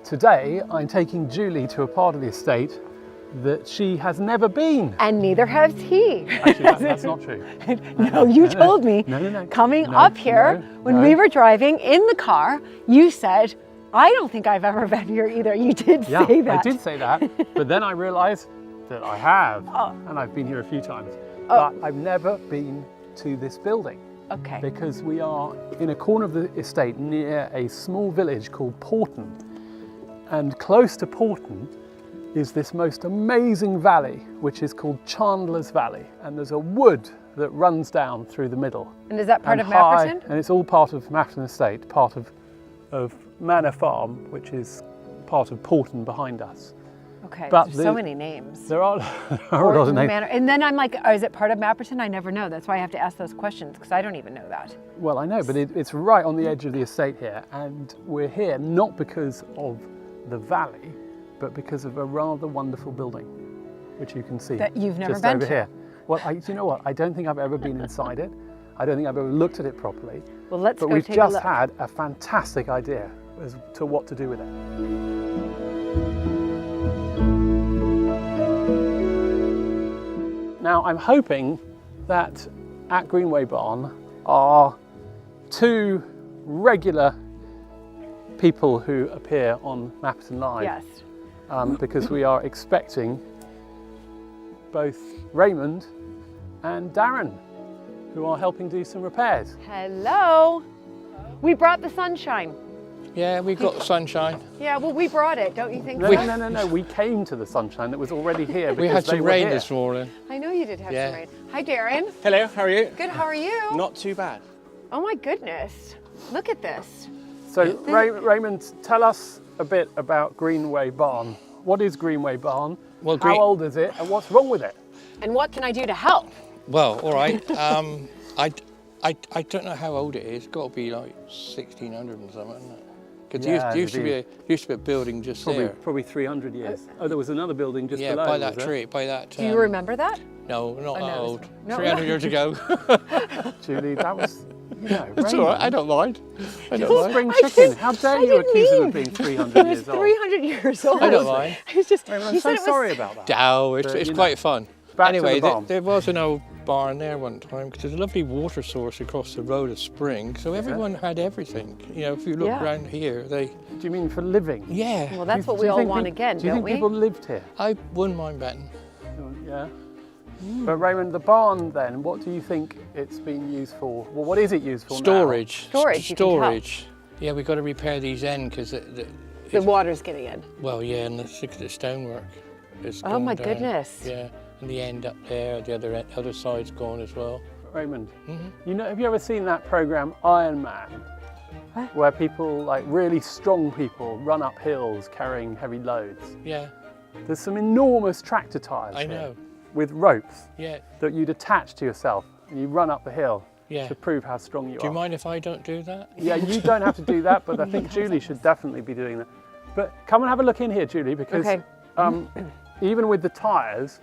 Today, I'm taking Julie to a part of the estate that she has never been. And neither has he. Actually, that's not true. No, you told me coming up here when we were driving in the car, you said, I don't think I've ever been here either. You did say that. I did say that, but then I realized that I have, and I've been here a few times, but I've never been to this building. Okay. Because we are in a corner of the estate near a small village called Porton. And close to Porton is this most amazing valley, which is called Chandler's Valley. And there's a wood that runs down through the middle. And is that part of Mapperton? And it's all part of Mapperton Estate, part of Manor Farm, which is part of Porton behind us. Okay, but there's so many names. There are a lot of names. And then I'm like, is it part of Mapperton? I never know. That's why I have to ask those questions, because I don't even know that. Well, I know, but it's right on the edge of the estate here. And we're here not because of the valley, but because of a rather wonderful building, which you can see that you've never just been over to. Here. Well, do you know what? I don't think I've ever been inside it. I don't think I've ever looked at it properly. Well, let's go take a look. But we've just had a fantastic idea as to what to do with it. Now, I'm hoping that at Greenway Barn are two regular people who appear on Mapperton Live. Yes. Because we are expecting both Raymond and Darren, who are helping do some repairs. Hello. We brought the sunshine. Yeah, we got sunshine. Yeah, well, we brought it, don't you think? No. We came to the sunshine that was already here. We had some rain this morning. I know you did have some rain. Hi, Darren. Hello, how are you? Good, how are you? Not too bad. Oh my goodness. Look at this. So, Raymond, tell us a bit about Greenway Barn. What is Greenway Barn? Well, how old is it, and what's wrong with it? And what can I do to help? Well, all right. I don't know how old it is. It's got to be like 1600 and something, isn't it? Because there used to be a building just there. Probably 300 years. Oh, there was another building just below. Yeah, by that tree, by that. Do you remember that? No, not that old. No. 300 years ago. Julie, that was, It's all right, I don't mind. I don't mind. Spring chicken. How dare you accuse him of being 300 years old? 300 years old. I don't mind. I'm so sorry about that. No, it's quite fun. Anyway, there was an old barn there one time because there's a lovely water source across the road, a spring, so everyone had everything. You know, if you look around here, Do you mean for living? Yeah. Well, that's what we all want again, don't we? Do you think people lived here? I wouldn't mind betting. Yeah. But Raymond, the barn then, what do you think it's been used for? Well, what is it used for Storage. now? Storage. Yeah, we've got to repair these ends because the water's getting in. Well, yeah, and the stonework is Oh my down. goodness. Yeah, and the end up there, the other side's gone as well. Raymond, have you ever seen that program Iron Man? What? Where people, like really strong people, run up hills carrying heavy loads. Yeah. There's some enormous tractor tires. I know. With ropes. Yeah. That you'd attach to yourself and you run up the hill. Yeah. To prove how strong you are. Do you mind if I don't do that? Yeah, you don't have to do that, but I think Julie should definitely be doing that. But come and have a look in here, Julie, because even with the tyres,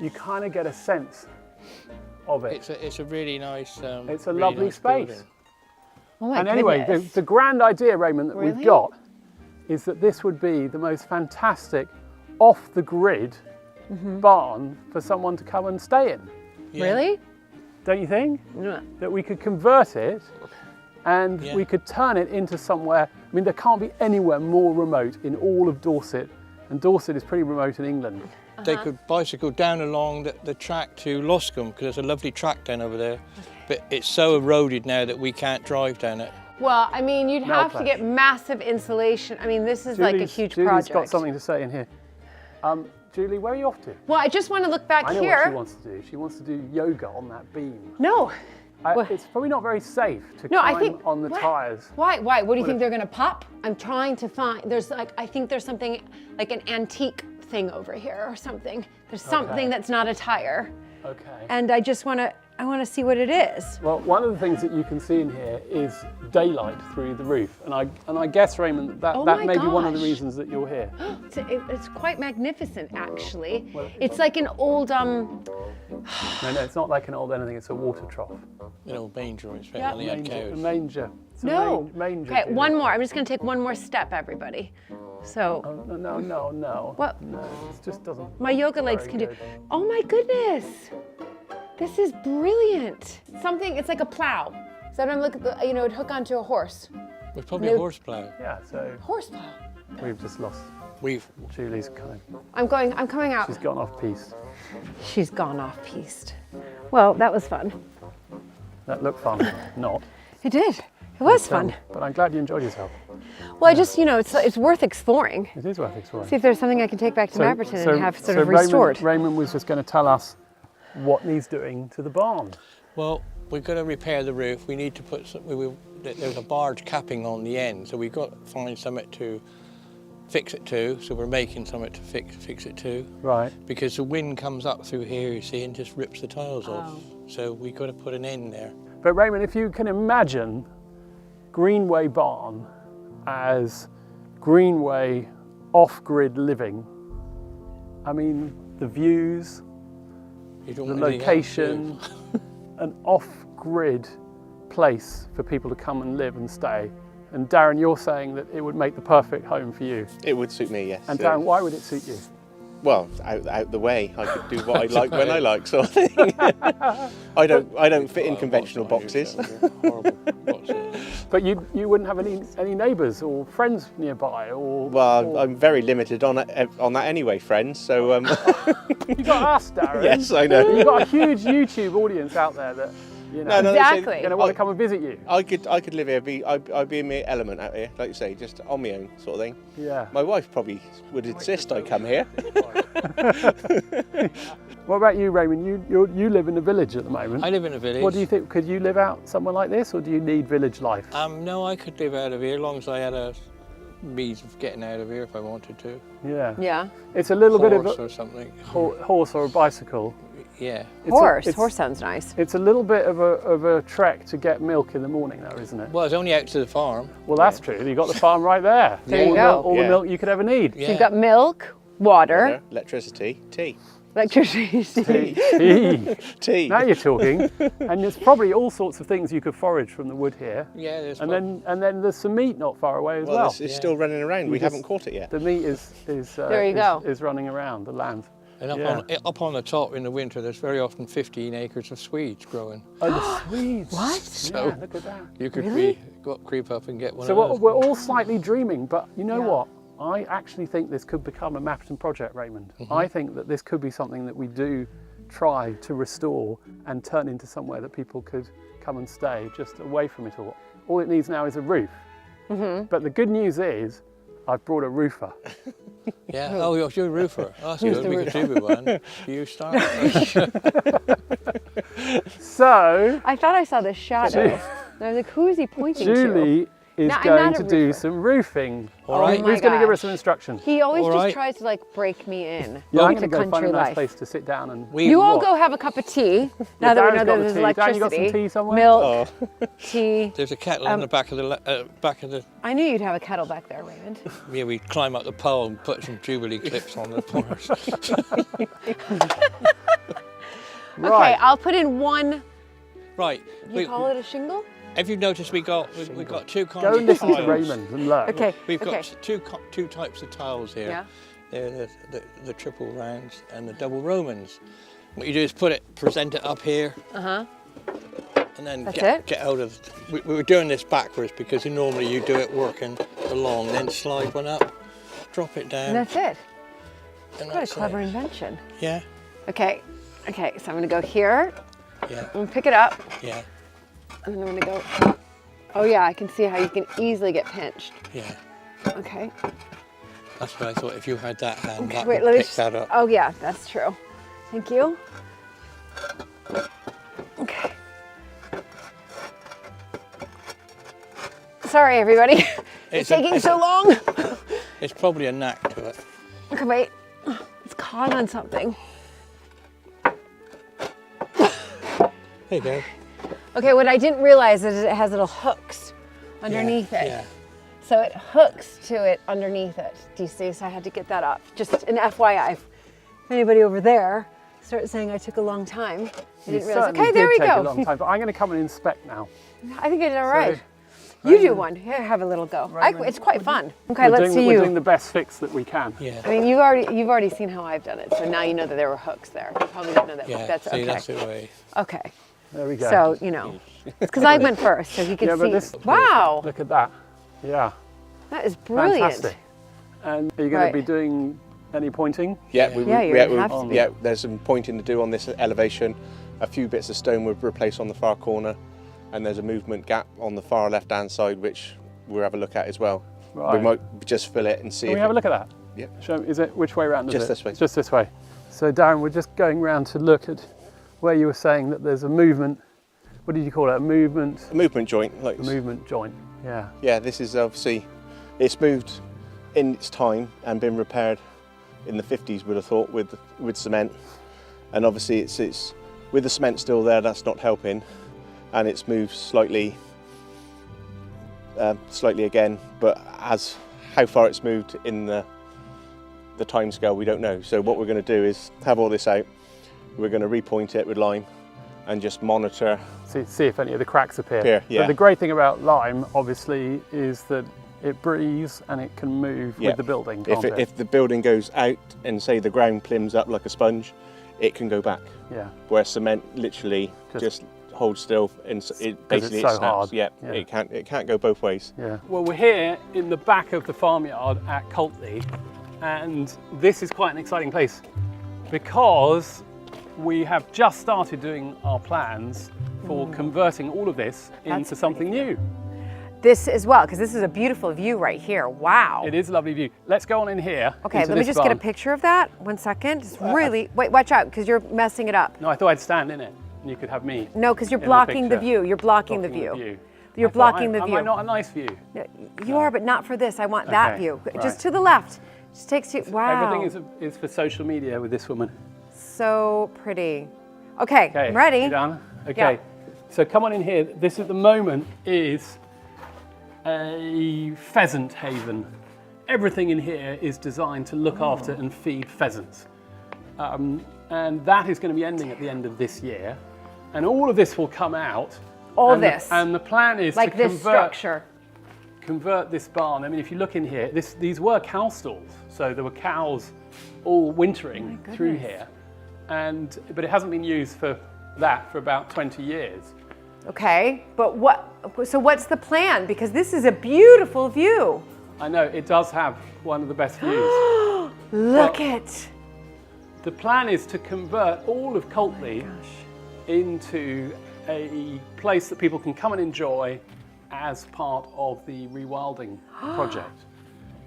you kind of get a sense of it. It's a really nice. It's a really lovely nice space. building. Oh my and anyway, the grand idea, Raymond, that we've got is that this would be the most fantastic off-the-grid barn for someone to come and stay in. Yeah. Really? Don't you think? Yeah. That we could convert it and we could turn it into somewhere. I mean, there can't be anywhere more remote in all of Dorset, and Dorset is pretty remote in England. They could bicycle down along the track to Loscombe because there's a lovely track down over there, but it's so eroded now that we can't drive down it. Well, I mean, you'd have to get massive insulation. I mean, this is like a huge project. Julie's got something to say in here. Julie, where are you off to? Well, I just want to look back here. I know what she wants to do. She wants to do yoga on that beam. No. It's probably not very safe to climb on the tyres. Why? What do you think they're going to pop? I'm trying to find, I think there's something like an antique thing over here or something. There's something that's not a tire. Okay. And I just want to, I want to see what it is. Well, one of the things that you can see in here is daylight through the roof, and I guess, Raymond, that may be one of the reasons that you're here. It's quite magnificent, actually. Well, it's like an old No, it's not like an old anything. It's a water trough. An old manger, it's A manger. It's no. Manger. Okay, one more. I'm just going to take one more step, everybody. So. Oh, no. What? No, it just doesn't. My yoga legs can do. Oh my goodness. This is brilliant. Something, it's like a plow. So I'm looking, it'd hook onto a horse. It's probably a horse plow. Yeah, so. Horse plow. We've just lost. Julie's coming. I'm coming out. She's gone off piste. She's gone off piste. Well, that was fun. That looked fun. Not. It did. It was fun. But I'm glad you enjoyed yourself. Well, I just, it's worth exploring. It is worth exploring. See if there's something I can take back to Mapperton and have sort of restored. Raymond was just going to tell us what needs doing to the barn. Well, we've got to repair the roof. We need to put there's a barge capping on the end, so we've got to find something to fix it to. So we're making something to fix it to. Right. Because the wind comes up through here, you see, and just rips the tiles off. So we've got to put an end there. But Raymond, if you can imagine Greenway Barn as Greenway off-grid living, I mean, the views, the location, an off-grid place for people to come and live and stay. And Darren, you're saying that it would make the perfect home for you. It would suit me, yes. And Darren, why would it suit you? Well, out the way. I could do what I like when I like, sort of thing. I don't fit in conventional boxes. But you wouldn't have any neighbours or friends nearby, or? Well, I'm very limited on that anyway, friends. So you got us, Darren. Yes, I know. You've got a huge YouTube audience out there that. Exactly. Going to want to come and visit you. I could live here. I'd be in my element out here, like you say, just on my own sort of thing. Yeah. My wife probably would insist I come here. What about you, Raymond? You live in a village at the moment. I live in a village. What do you think? Could you live out somewhere like this, or do you need village life? No, I could live out of here as long as I had a means of getting out of here if I wanted to. Yeah. Yeah. It's a little bit of horse or something. Horse or a bicycle. Yeah. Horse sounds nice. It's a little bit of a trek to get milk in the morning, though, isn't it? Well, it's only out to the farm. Well, that's true. You've got the farm right there. There you go. All the milk you could ever need. So you've got milk, water, electricity, tea. Electricity. Tea. Now you're talking. And there's probably all sorts of things you could forage from the wood here. Yeah, there's. And then there's some meat not far away as well. It's still running around. We haven't caught it yet. The meat is running around the land. And up on the top in the winter, there's very often 15 acres of Swedes growing. Oh, the Swedes! What? So yeah, look at that. You could creep up and get one of those. So we're all slightly dreaming, but you know what? I actually think this could become a Mapperton project, Raymond. Mm-hmm. I think that this could be something that we do try to restore and turn into somewhere that people could come and stay just away from it all. All it needs now is a roof. Mm-hmm. But the good news is, I've brought a roofer. Yeah, oh, you're a roofer. Oh, that's good, we could do with one. You start. So... I thought I saw the shadow. I was like, who is he pointing to? Julie is going to do some roofing. All right. Who's going to give her some instruction? He always just tries to break me in. Yeah, I'm going to go find a nice place to sit down and... You all go have a cup of tea, now that we know that there's electricity. Dan, you got some tea somewhere? Milk, tea. There's a kettle in the back of the... I knew you'd have a kettle back there, Raymond. Yeah, we climb up the pole and put some Jubilee clips on the bars. Okay, I'll put in one... Right. You call it a shingle? Have you noticed we got two kinds of tiles? Go and listen to Raymond and learn. Okay. We've got two types of tiles here. Yeah. They're the triple rounds and the double Romans. What you do is present it up here. Uh-huh. And then get out of. We were doing this backwards because normally you do it working along, then slide one up, drop it down. And that's it. And quite a clever invention. Yeah. Okay, so I'm gonna go here. Yeah. I'm gonna pick it up. Yeah. And then I'm gonna go. Oh yeah, I can see how you can easily get pinched. Yeah. Okay. That's what I thought. If you had that hand, okay, that wait, would pick that up. Oh yeah, that's true. Thank you. Okay. Sorry, everybody. It's taking so long. It's probably a knack to it. Okay, wait. It's caught on something. There you go. Okay, what I didn't realize is it has little hooks underneath it. Yeah. So it hooks to it underneath it. Do you see? So I had to get that up. Just an FYI. If anybody over there starts saying I took a long time, I didn't realize. Okay, there we go. A long time, but I'm going to come and inspect now. I think I did all right. You do one. Here, have a little go. It's quite fun. Okay, let's see you. We're doing the best fix that we can. Yeah. I mean, you've already seen how I've done it, so now you know that there were hooks there. You probably didn't know that. Yeah. That's See, okay. that's the way. Okay. There we go. So it's because I went first, so you can see. But this, wow. Look at that. Yeah. That is brilliant. Fantastic. And are you going to be doing any pointing? Yeah, Yeah, there's some pointing to do on this elevation. A few bits of stone were replaced on the far corner, and there's a movement gap on the far left-hand side, which we'll have a look at as well. Right. We might just fill it and see. Can we have a look at that? Yeah. Is it which way around? Just this way. Just this way. So Darren, we're just going round to look at where you were saying that there's a movement. What did you call it? A movement? A movement joint. Like a movement joint. Yeah. Yeah. This is obviously it's moved in its time and been repaired in the 50s. Would have thought with cement, and obviously it's with the cement still there. That's not helping, and it's moved slightly again. But how far it's moved in the time scale, we don't know. So what we're going to do is have all this out. We're going to repoint it with lime and just monitor. See if any of the cracks appear. Yeah. But the great thing about lime, obviously, is that it breathes and it can move with the building, can't it? If the building goes out and say the ground plims up like a sponge, it can go back. Yeah. Where cement literally just holds still and it basically it's so snaps. hard. Yeah. It can't go both ways. Yeah. Well, we're here in the back of the farmyard at Coltley, and this is quite an exciting place because we have just started doing our plans for converting all of this into something new. This as well, because this is a beautiful view right here. Wow. It is a lovely view. Let's go on in here. Okay, let me just get a picture of that. 1 second. Just really, wait, watch out, because you're messing it up. No, I thought I'd stand in it and you could have me. No, because you're blocking the view. You're blocking the view. You're blocking the view. Am I not a nice view? You are, but not for this. I want that view. Right. Just to the left. Just takes you, wow. Everything is for social media with this woman. So pretty. Okay, I'm ready. You done? Okay, so come on in here. This at the moment is a pheasant haven. Everything in here is designed to look after and feed pheasants. And that is going to be ending at the end of this year. And all of this will come out. All this. And the plan is like to this structure. Convert this barn. I mean, if you look in here, these were cow stalls. So there were cows all wintering through here. But it hasn't been used for that for about 20 years. Okay, but what's the plan? Because this is a beautiful view. I know, it does have one of the best views. Look it. The plan is to convert all of Coltley into a place that people can come and enjoy as part of the rewilding project.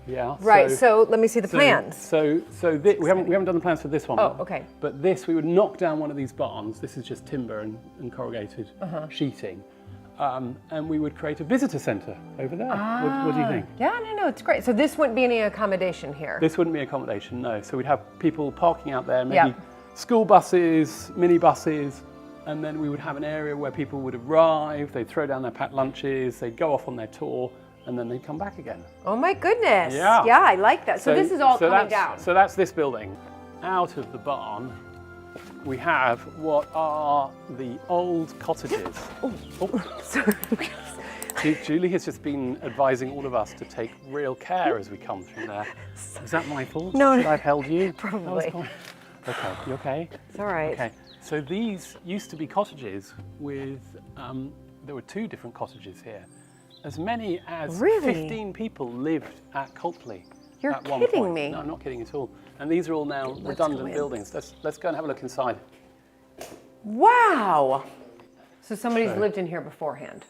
Yeah. Right. So let me see the plans. We haven't done the plans for this one. Oh, okay. But this, we would knock down one of these barns. This is just timber and corrugated sheeting, and we would create a visitor centre over there. What do you think? Yeah, no, it's great. So this wouldn't be any accommodation here. This wouldn't be accommodation, no. So we'd have people parking out there, maybe school buses, mini buses, and then we would have an area where people would arrive. They'd throw down their packed lunches. They'd go off on their tour. And then they come back again. Oh my goodness. Yeah. Yeah, I like that. So this is all coming down. So that's this building. Out of the barn, we have what are the old cottages. Sorry. Julie has just been advising all of us to take real care as we come through there. Is that my fault? No. Should I have held you? Probably. Okay, you okay? It's all right. Okay, so these used to be cottages with, there were 2 different cottages here. As many as 15 people lived at Coltley. You're at one kidding point. me. No, I'm not kidding at all. And these are all now redundant buildings. Let's go and have a look inside. Wow. So somebody's lived in here beforehand.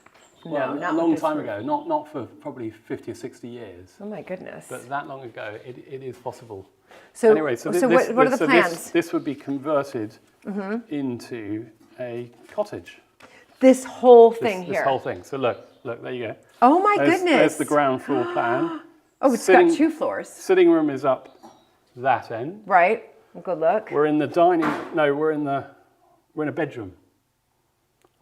Well, no, not a long time ago. Not for probably 50 or 60 years. Oh my goodness. But that long ago, it is possible. So anyway, what are the plans? This would be converted into a cottage. This whole thing here. This whole thing. So look, there you go. Oh my goodness. There's the ground floor plan. Oh, it's got 2 floors. Sitting room is up that end. Right. Good look. We're in the dining. No, we're in a bedroom.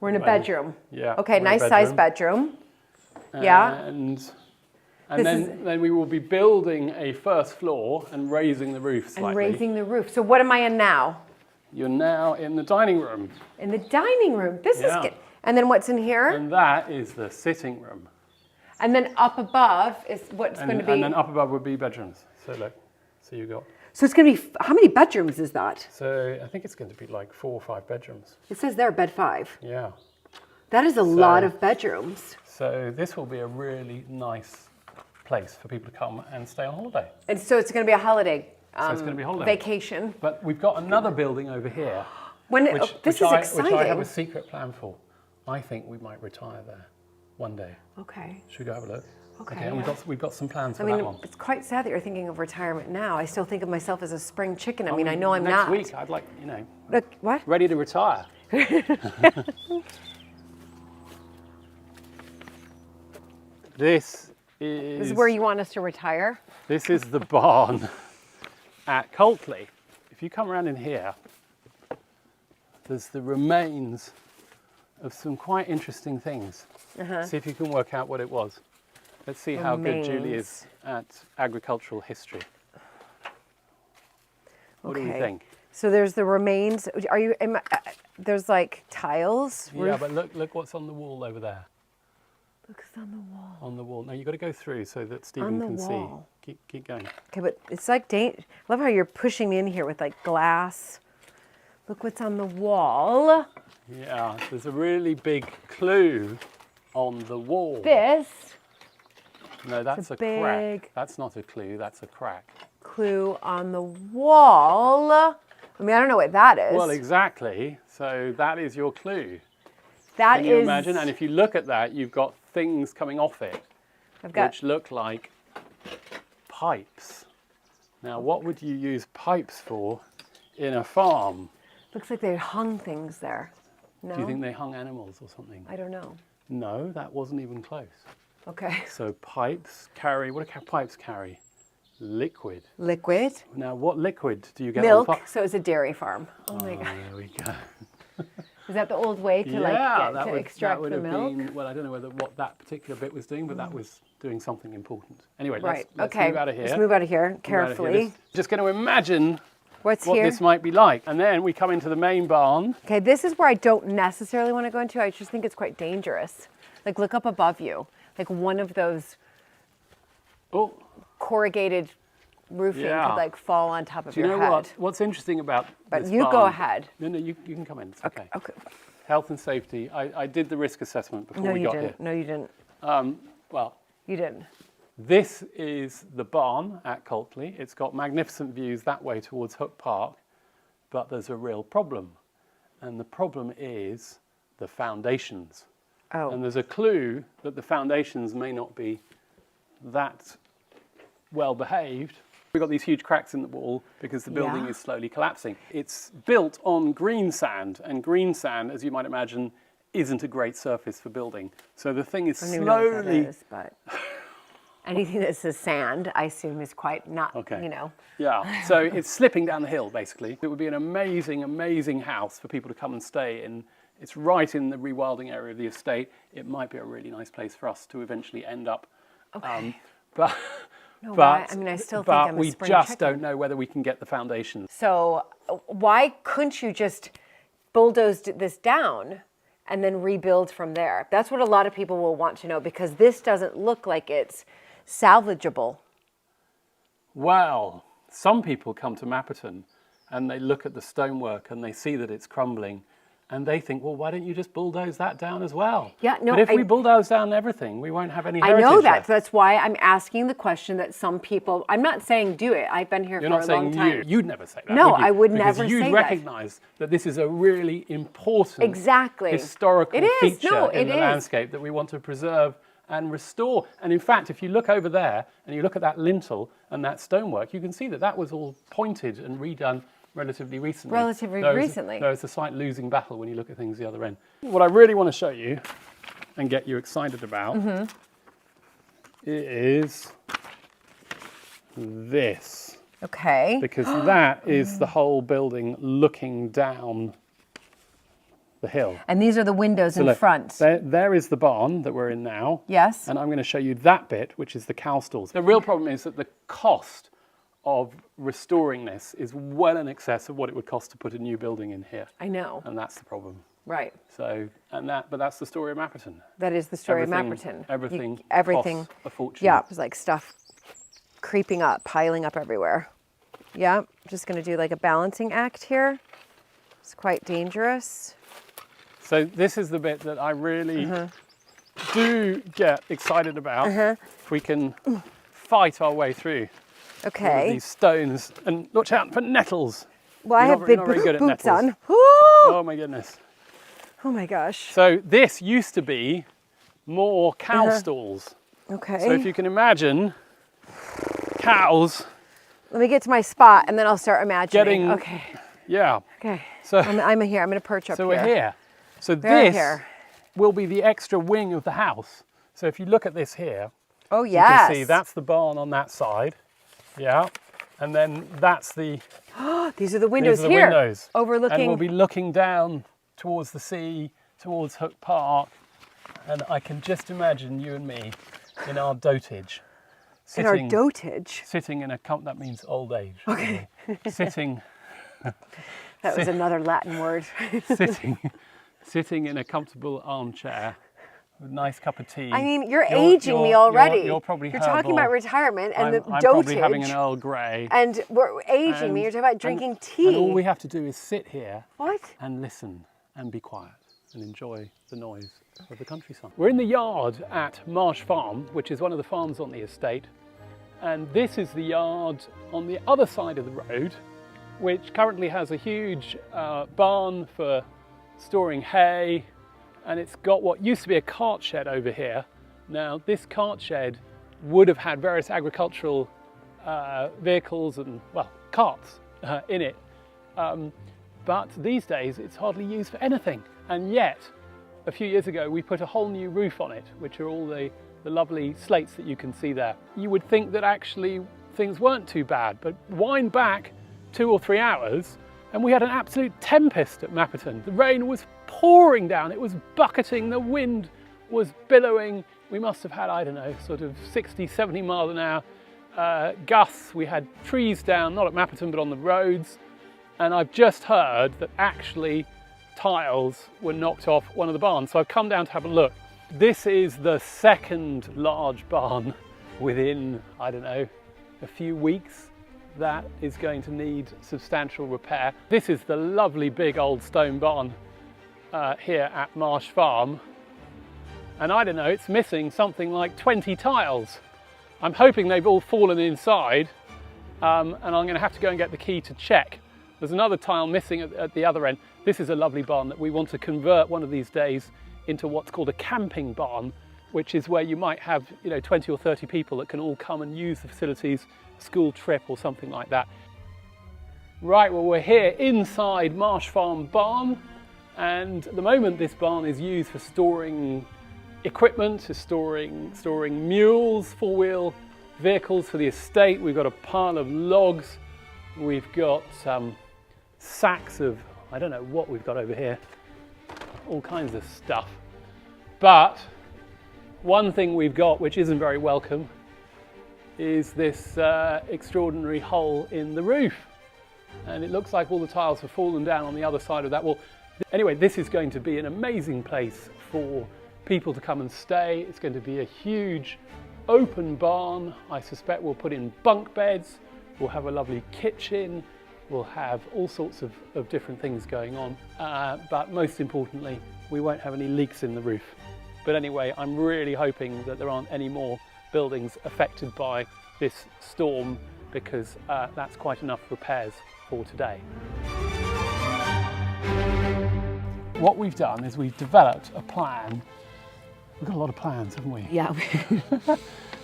We're in a bedroom. Yeah. Okay, nice size bedroom. Yeah. And then we will be building a first floor and raising the roof slightly. And raising the roof. So what am I in now? You're now in the dining room. In the dining room. This is good. And then what's in here? And that is the sitting room. And then up above is what's going to be... And then up above would be bedrooms. So look, so you got... So it's going to be... How many bedrooms is that? So I think it's going to be like 4 or 5 bedrooms. It says there, bed 5. Yeah. That is a lot of bedrooms. So this will be a really nice place for people to come and stay on holiday. And so it's going to be a holiday. So it's going to be a holiday. Vacation. But we've got another building over here. This is exciting. Which I have a secret plan for. I think we might retire there one day. Okay. Should we go have a look? Okay. And we've got some plans for that one. It's quite sad that you're thinking of retirement now. I still think of myself as a spring chicken. I mean, I know I'm not. Next week, I'd like, Look, what? ready to retire. This is where you want us to retire? This is the barn at Coltley. If you come around in here, there's the remains of some quite interesting things. See if you can work out what it was. Let's see how good Julie is at agricultural history. What do you think? So there's the remains. There's like tiles? Yeah, but look what's on the wall over there. Look, it's on the wall. On the wall. No, you've got to go through so that Stephen can wall. see. Keep going. Okay, but it's like, I love how you're pushing me in here with like glass. Look what's on the wall. Yeah, there's a really big clue on the wall. This. No, that's a crack. That's not a clue, that's a crack. Clue on the wall. I mean, I don't know what that is. Well, exactly. So that is your clue. Can you imagine? And if you look at that, you've got things coming off it, which look like pipes. Now, what would you use pipes for in a farm? Looks like they hung things there. No? Do you think they hung animals or something? I don't know. No, that wasn't even close. Okay. So pipes carry, what do pipes carry? Liquid. Liquid. Now, what liquid do you get? Milk. So it's a dairy farm. Oh my God. There we go. Is that the old way to extract the milk? Well, I don't know what that particular bit was doing, but that was doing something important. Anyway, right. let's move out of here. Let's move out of here carefully. Just going to imagine what here? This might be like. And then we come into the main barn. Okay, this is where I don't necessarily want to go into. I just think it's quite dangerous. Like, look up above you. Like one of those corrugated roofing could like fall on top of your head. Do you know what's interesting about But this you barn? go ahead. No, you can come in. It's okay. Okay. Health and safety. I did the risk assessment before we got here. No, you didn't. Well, you didn't. This is the barn at Coltley. It's got magnificent views that way towards Hook Park, but there's a real problem. And the problem is the foundations. Oh. And there's a clue that the foundations may not be that well behaved. We've got these huge cracks in the wall because the building is slowly collapsing. It's built on green sand, and green sand, as you might imagine, isn't a great surface for building. So the thing is slowly... I don't even know what that is, but anything that says sand, I assume, is quite not, Yeah, so it's slipping down the hill, basically. It would be an amazing, amazing house for people to come and stay in. It's right in the rewilding area of the estate. It might be a really nice place for us to eventually end up. Okay. But I still think I'm a we spring just chicken. don't know whether we can get the foundations. So why couldn't you just bulldoze this down and then rebuild from there? That's what a lot of people will want to know, because this doesn't look like it's salvageable. Well, some people come to Mapperton and they look at the stonework and they see that it's crumbling. And they think, well, why don't you just bulldoze that down as well? Yeah, no. But if we bulldoze down everything, we won't have any heritage I know that. left. That's why I'm asking the question that some people... I'm not saying do it. I've been here for a long time. You're not saying you'd never say that, No, would you? I would never say that. Because you'd recognise that this is a really important historical feature in the landscape that we want to preserve and restore. And in fact, if you look over there and you look at that lintel and that stonework, you can see that that was all pointed and redone relatively recently. Recently. No, it's a slight losing battle when you look at things the other end. What I really want to show you and get you excited about is this. Okay. Because that is the whole building looking down the hill. And these are the windows in look, front. There is the barn that we're in now. Yes. And I'm going to show you that bit, which is the cow stalls. The real problem is that the cost of restoring this is well in excess of what it would cost to put a new building in here. I know. And that's the problem. Right. So, but that's the story of Mapperton. That is the story of Mapperton. Everything costs a fortune. Yeah, it was like stuff creeping up, piling up everywhere. Yeah, I'm just going to do like a balancing act here. It's quite dangerous. So this is the bit that I really do get excited about. If we can fight our way through these stones, and watch out for nettles. Well, I have big boots on. Oh my goodness. Oh my gosh. So this used to be more cow stalls. Okay. So if you can imagine cows. Let me get to my spot and then I'll start imagining. Okay. Yeah. Okay. So I'm here. I'm going to perch up here. So we're here. So this will be the extra wing of the house. So if you look at this here. Oh, yes. You can see that's the barn on that side. Yeah. And then that's the... These are the windows here. Windows. Overlooking... And we'll be looking down towards the sea, towards Hook Park. And I can just imagine you and me in our dotage. In our dotage? Sitting in a... that means old age. Okay. Sitting... That was another Latin word. sitting in a comfortable armchair with a nice cup of tea. I mean, you're aging me already. You're probably talking about retirement and I'm probably having an Earl Grey. And we're aging me. You're talking about drinking tea. And all we have to do is sit here What? and listen and be quiet and enjoy the noise of the countryside. We're in the yard at Marsh Farm, which is one of the farms on the estate. And this is the yard on the other side of the road, which currently has a huge barn for storing hay, and it's got what used to be a cart shed over here. Now this cart shed would have had various agricultural vehicles and, well, carts in it, but these days it's hardly used for anything. And yet a few years ago we put a whole new roof on it, which are all the lovely slates that you can see there. You would think that actually things weren't too bad, but wind back 2 or 3 hours and we had an absolute tempest at Mapperton. The rain was pouring down, it was bucketing, the wind was billowing. We must have had, I don't know, sort of 60, 70 miles an hour gusts. We had trees down, not at Mapperton, but on the roads. And I've just heard that actually tiles were knocked off one of the barns. So I've come down to have a look. This is the second large barn within, I don't know, a few weeks that is going to need substantial repair. This is the lovely big old stone barn here at Marsh Farm. And I don't know, it's missing something like 20 tiles. I'm hoping they've all fallen inside and I'm going to have to go and get the key to check. There's another tile missing at the other end. This is a lovely barn that we want to convert one of these days into what's called a camping barn, which is where you might have 20 or 30 people that can all come and use the facilities, school trip or something like that. Right, well, we're here inside Marsh Farm barn, and at the moment this barn is used for storing equipment, storing mules, 4-wheel vehicles for the estate. We've got a pile of logs, we've got sacks of, I don't know what we've got over here, all kinds of stuff. But one thing we've got which isn't very welcome is this extraordinary hole in the roof. And it looks like all the tiles have fallen down on the other side of that wall. Anyway, this is going to be an amazing place for people to come and stay. It's going to be a huge open barn. I suspect we'll put in bunk beds, we'll have a lovely kitchen, we'll have all sorts of different things going on. But most importantly, we won't have any leaks in the roof. But anyway, I'm really hoping that there aren't any more buildings affected by this storm, because that's quite enough repairs for today. What we've done is we've developed a plan. We've got a lot of plans, haven't we? Yeah.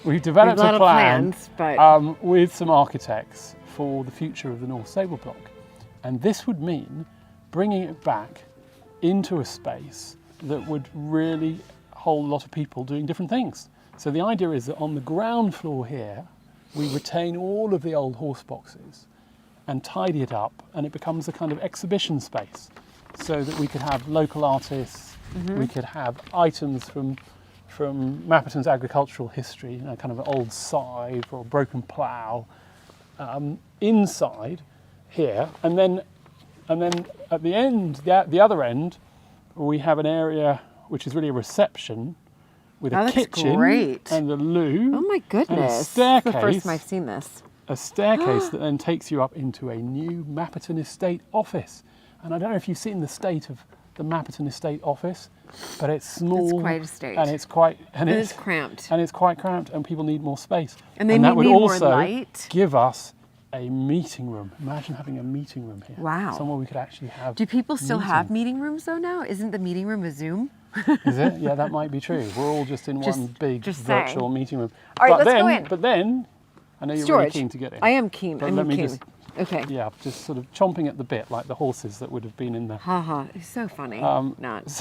We've developed a plan but... with some architects for the future of the North Stable Block. And this would mean bringing it back into a space that would really hold a lot of people doing different things. So the idea is that on the ground floor here, we retain all of the old horse boxes and tidy it up, and it becomes a kind of exhibition space. so that we could have local artists, we could have items from Mapperton's agricultural history, you know, kind of an old scythe or a broken plough, inside here, and then at the end, the other end, we have an area which is really a reception with a kitchen great. and a loo. Oh my goodness! And a staircase. This is the first time I've seen this. A staircase that then takes you up into a new Mapperton Estate office. And I don't know if you've seen the state of the Mapperton Estate office, but it's small. It's quite a state. And it's quite... And it is cramped. And it's quite cramped, and people need more space. And they that would need more also light. give us a meeting room. Imagine having a meeting room here. Wow. Somewhere we could actually have... Do people still have meetings. meeting rooms though now? Isn't the meeting room a Zoom? Is it? Yeah, that might be true. We're all just in one big just virtual saying. meeting room. All right, but let's then, go in. But then, I know you're Storage. really keen to get in. I am keen. But I'm let me keen. just- Okay. Yeah, just sort of chomping at the bit like the horses that would have been in the... Haha, it's so funny. Not.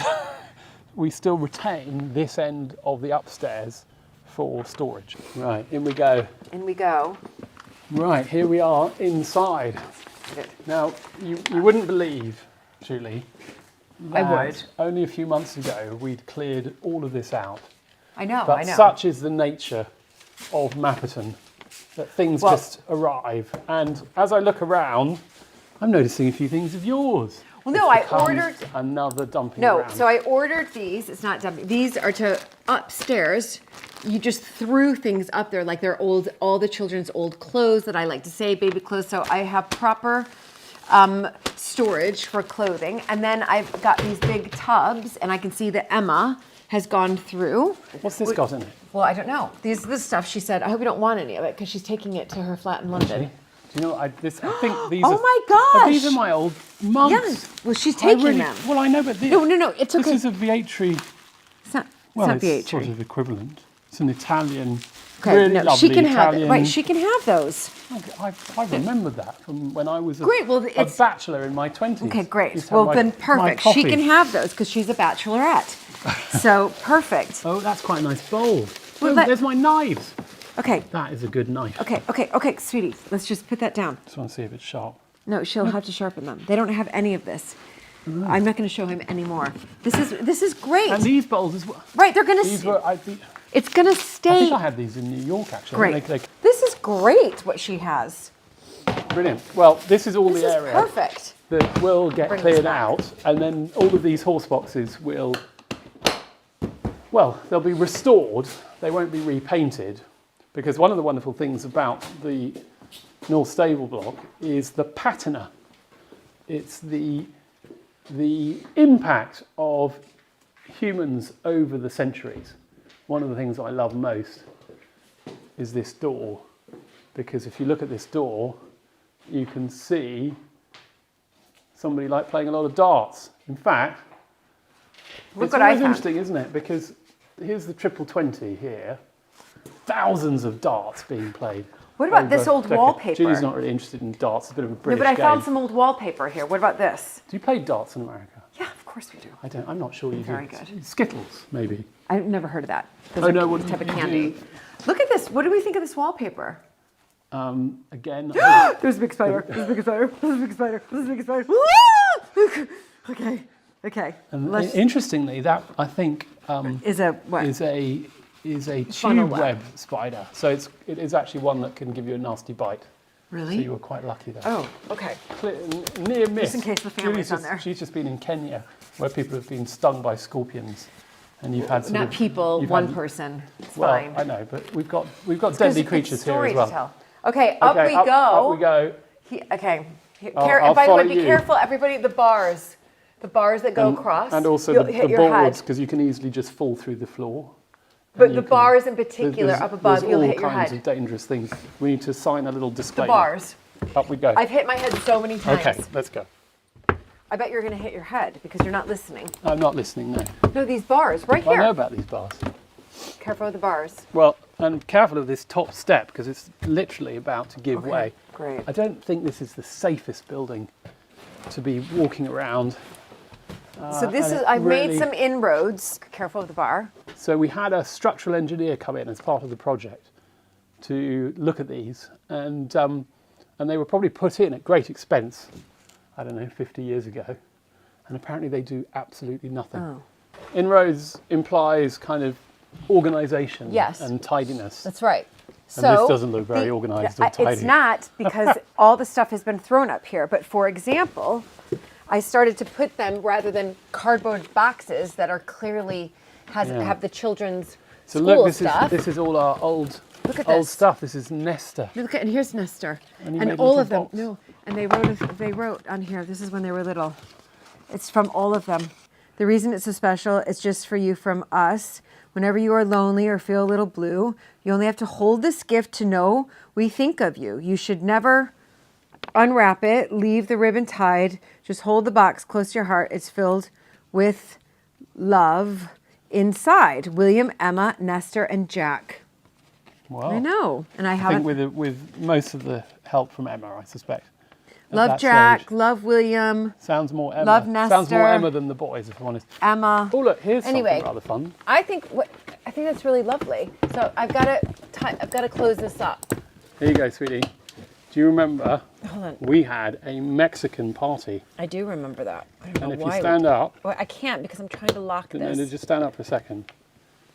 We still retain this end of the upstairs for storage. Right, in we go. In we go. Right, here we are inside. Now, you wouldn't believe, Julie, I that would. only a few months ago we'd cleared all of this out. I know. But I know. such is the nature of Mapperton that things just arrive. And as I look around, I'm noticing a few things of yours. Well, no, It's I become ordered. another dumping No, ground. so I ordered these. It's not dumping. These are to upstairs. You just threw things up there like they're old, all the children's old clothes that I like to say, baby clothes. So I have proper storage for clothing. And then I've got these big tubs, and I can see that Emma has gone through. What's this got in it? Well, I don't know. This stuff, she said, I hope you don't want any of it because she's taking it to her flat in London. Do you know what I think these Oh are... my gosh! These are my old mugs. Yes. Well, she's taking them. Well, I know, but No, it's okay. This is a Vietri... It's not, Well, it's not it's sort of equivalent. It's an Italian, Okay, really no, lovely she can have Italian... it. Right, she can have those. I remembered that from when I was a, Great, well, a it's- bachelor in my 20s. Okay, great. Used to have Well, my- then my perfect. She coffee. can have those because she's a bachelorette. So perfect. Oh, that's quite a nice bowl. Well, Oh, that- there's my knives. Okay, That is a good knife. okay, sweetie. Let's just put that down. Just want to see if it's sharp. No, she'll have to sharpen them. They don't have any of this. I'm not going to show him anymore. This is great. And these bowls as well. Right, they're going These to. were, It's going to I stay. think I had these in New York actually. Great. They, This is great. What she has. brilliant. Well, this is all This the is area perfect. that will get Bring this cleared back. out, and then all of these horse boxes will, well, they'll be restored. They won't be repainted, because one of the wonderful things about the North Stable block is the patina. It's the impact of humans over the centuries. One of the things I love most is this door, because if you look at this door, you can see somebody like playing a lot of darts. In fact, Look it's what I always found. interesting, isn't it? Because here's the triple 20 here, thousands of darts being played. What about this old decades. wallpaper? Julie's not really interested in darts. It's a bit of a No, British but I game. found some old wallpaper here. What about this? Do you play darts in America? Yeah, of course we do. I'm not sure you Very do. good. Skittles, maybe. I've never heard of that. Those Oh, are no, the what type of you candy. do- Look at this. What do we think of this wallpaper? Again, There's a big spider. There's a big spider. There's a big spider. There's a big spider. Okay. Okay. and Let's, interestingly, that I think is a what? is a Funnel tube web. web spider. So it is actually one that can give you a nasty bite. So Really? you were quite lucky there. Oh, okay. Near miss. Just in case the family's Julie's on there. She's just been in Kenya, where people have been stung by scorpions, and you've had sort Not of, people, you've one had- person. It's Well, fine. I know, but we've got deadly There's a creatures here story as well. to tell. Okay, up we go. Up we go. Okay. I'll By the follow way, be you. careful, everybody. The bars that go across. And also you'll the hit your head. boards, because you can easily just fall through the floor. But And the you can- bars in particular there's- up above, there's you'll all hit your kinds head. of dangerous things. We need to sign a little The disclaimer. bars. Up we go. I've hit my head so many times. Okay, let's go. I bet you're going to hit your head because you're not listening. I'm not listening, no. No, these bars right I here. know about these bars. Careful with the bars. Well, and careful of this top step, because it's literally about to give way. Great. I don't think this is the safest building to be walking around. So this and is, it I've made really- some inroads. Careful with the bar. So we had a structural engineer come in as part of the project to look at these, and they were probably put in at great expense, I don't know, 50 years ago. and apparently they do absolutely nothing. Oh. Inroads implies kind of organisation Yes. and tidiness. That's right. And this doesn't look very organised or tidy. It's not, because all the stuff has been thrown up here. But for example, I started to put them rather than cardboard boxes that are clearly have the children's So school look, stuff. this is all our old Look at old this. stuff. This is Nesta. Look at, and here's Nestor, And he and made a all little of them. box. No, and they wrote on here. This is when they were little. It's from all of them. The reason it's so special is just for you from us. Whenever you are lonely or feel a little blue, you only have to hold this gift to know we think of you. You should never unwrap it, leave the ribbon tied. Just hold the box close to your heart. It's filled with love inside. William, Emma, Nestor, and Jack. Wow. I know. And I I have think with most of the help from Emma, I suspect. At love that Jack, stage. love William, Sounds more Emma. Love Sounds more Nestor. Emma than the boys, if I'm honest. Emma. Oh look, here's Anyway. something rather fun. I think that's really lovely. So I've got to close this up. Here you go, sweetie. Do you remember Hold on. we had a Mexican party? I do remember that. I don't And know if you why. stand up, Well, I can't because I'm trying to lock no, this. just stand up for a second,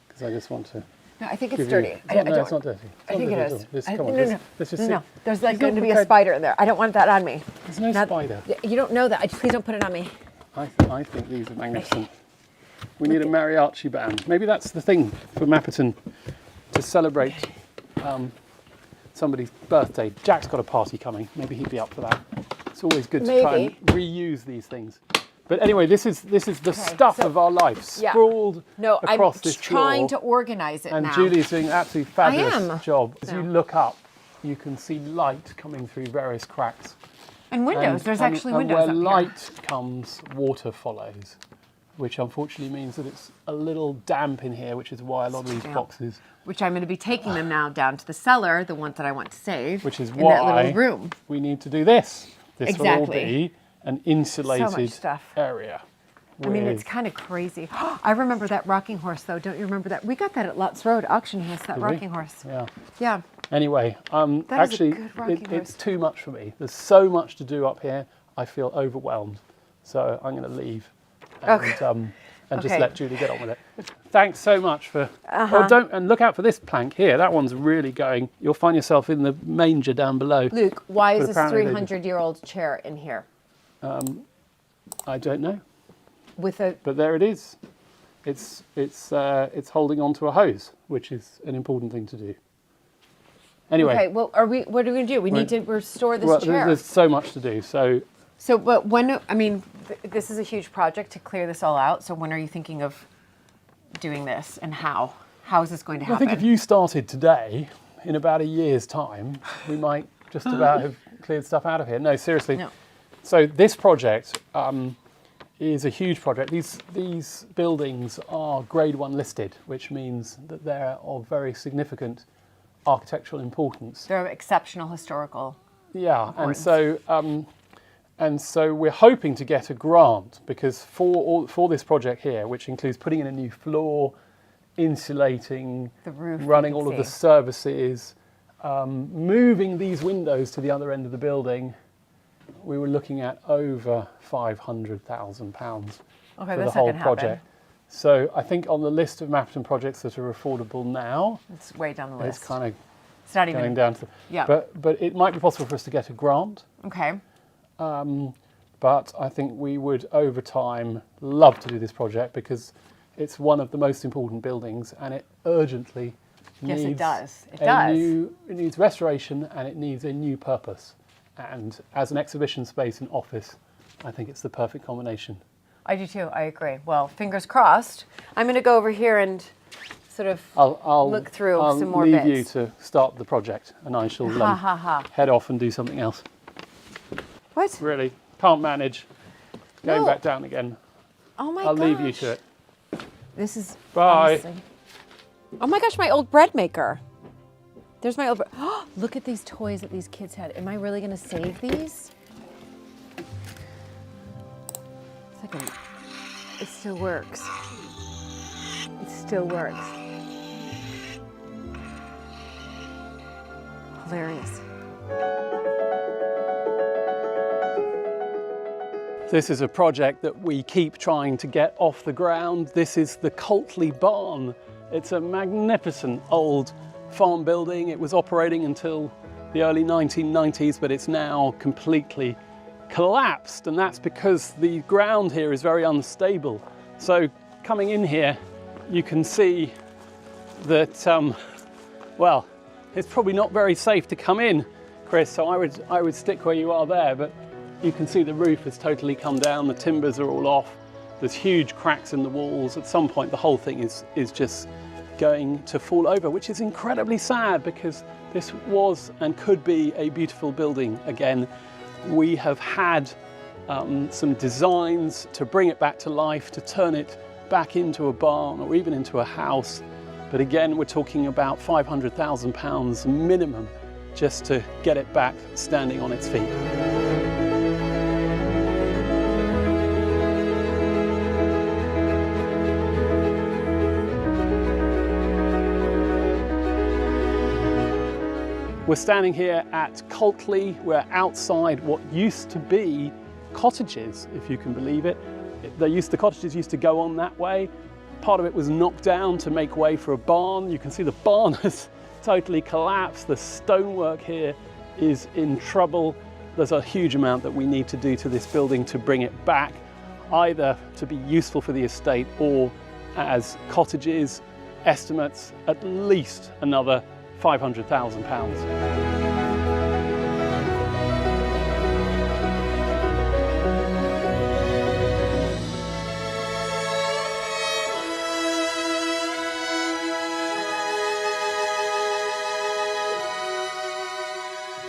because I just want to. No, I think it's give dirty. You, I no, don't. it's not dirty. It's I not think it dirty at is. all. Just, I- come on, no, let's, no, let's just no, sit. no. There's like He's going not to be a prepared. spider in there. I don't want that on me. There's no Not- spider. You don't know that. Please don't put it on me. I think these are magnificent. We need a mariachi band. Maybe that's the thing for Mapperton, to celebrate somebody's birthday. Jack's got a party coming. Maybe he'd be up for that. It's always good to try and Maybe. reuse these things. But anyway, this is the stuff so- of our life Yeah. sprawled No, across I'm this trying floor. to organize it And now. Julie's doing an absolutely fabulous am. job. As No. you look up, you can see light coming through various cracks. And windows. There's actually windows where up light comes, water follows, which unfortunately means that it's a little damp in here, which is why a lot of these damp. boxes, Which I'm going to be taking them now down to the cellar, the ones that I want to save. which is in why that little room. we need to do this. This will all Exactly. be an insulated stuff. area. I mean, it's with- kind of crazy. I remember that rocking horse, though. Don't you remember that? We got that at Lots Road auction house, that Did we? rocking horse. Yeah. Yeah. Anyway, That is a actually, good rocking horse. it's too much for me. There's so much to do up here. I feel overwhelmed. So I'm going to leave and, Okay. and just Okay. let Julie get on with it. Thanks so much for. Oh, and look out for this plank here. That one's really going. You'll find yourself in the manger down below. Luke, why But is this apparently they do. 300-year-old chair in here? I don't know, With a. but there it is. It's holding onto a hose, which is an important thing to do. Anyway, Okay, well, what are we going to do? We need to restore this well, chair. there's so much to do. So So, but this is a huge project to clear this all out. So when are you thinking of doing this, and how? How is this going to I happen? think if you started today, in about a year's time, we might just about have cleared stuff out of here. No, seriously. No. So this project is a huge project. These buildings are Grade 1 listed, which means that they're of very significant architectural importance. They're of exceptional historical. Yeah, importance. and so we're hoping to get a grant, because for this project here, which includes putting in a new floor, insulating, The roof, you running can all of the see. services, moving these windows to the other end of the building, we were looking at over £500,000 for Okay, the that's not whole gonna happen. project. So I think on the list of Mapperton projects that are affordable now, It's way down the list. it's kind of It's not going even. down to. Yeah. But it might be possible for us to get a grant. Okay. But I think we would, over time, love to do this project, because it's one of the most important buildings, and it urgently Yes, it needs does. It does. it needs restoration, and it needs a new purpose. And as an exhibition space and office, I think it's the perfect combination. I do too. I agree. Well, fingers crossed. I'm going to go over here and sort of. I'll Look through I'll some more leave bits. you to start the project, and I shall Ha ha ha. head off and do something else. What? Really, can't manage going No. back down again. Oh my I'll gosh. leave you to it. This is. Bye. honestly- Oh my gosh, my old bread maker. There's my old. Look at these toys that these kids had. Am I really going to save these? It's like it still works. It still works. Hilarious. This is a project that we keep trying to get off the ground. This is the Coltley Barn. It's a magnificent old farm building. It was operating until the early 1990s, but it's now completely collapsed, and that's because the ground here is very unstable. So coming in here, you can see that, well, it's probably not very safe to come in, Chris, so I would stick where you are there, but you can see the roof has totally come down, the timbers are all off, there's huge cracks in the walls. At some point the whole thing is just going to fall over, which is incredibly sad because this was and could be a beautiful building again. We have had some designs to bring it back to life, to turn it back into a barn or even into a house. But again, we're talking about £500,000 minimum just to get it back standing on its feet. We're standing here at Coltley. We're outside what used to be cottages, if you can believe it. The cottages used to go on that way. Part of it was knocked down to make way for a barn. You can see the barn has totally collapsed. The stonework here is in trouble. There's a huge amount that we need to do to this building to bring it back, either to be useful for the estate or as cottages. Estimates at least another £500,000.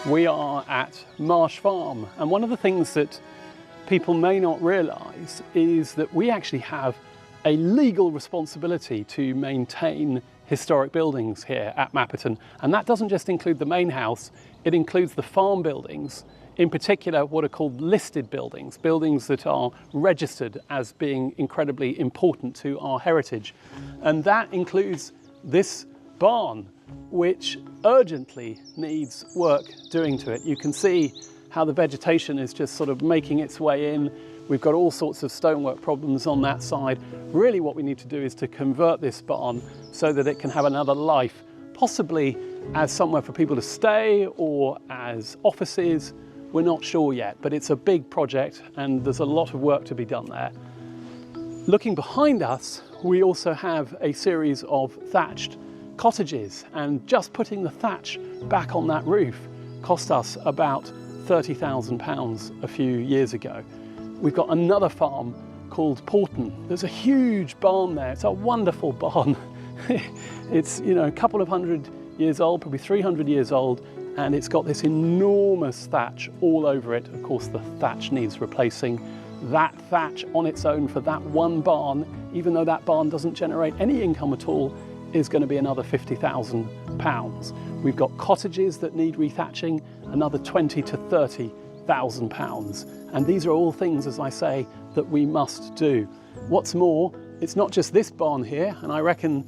We are at Marsh Farm, and one of the things that people may not realise is that we actually have a legal responsibility to maintain historic buildings here at Mapperton, and that doesn't just include the main house, it includes the farm buildings, in particular what are called listed buildings, buildings that are registered as being incredibly important to our heritage. And that includes this barn, which urgently needs work doing to it. You can see how the vegetation is just sort of making its way in. We've got all sorts of stonework problems on that side. Really what we need to do is to convert this barn so that it can have another life, possibly as somewhere for people to stay or as offices. We're not sure yet, but it's a big project and there's a lot of work to be done there. Looking behind us, we also have a series of thatched cottages, and just putting the thatch back on that roof cost us about £30,000 a few years ago. We've got another farm called Porton. There's a huge barn there. It's a wonderful barn. It's, you know, a couple of 100 years old, probably 300 years old, and it's got this enormous thatch all over it. Of course, the thatch needs replacing. That thatch on its own for that one barn, even though that barn doesn't generate any income at all, is going to be another £50,000. We've got cottages that need rethatching, another £20,000 to £30,000. And these are all things, as I say, that we must do. What's more, it's not just this barn here, and I reckon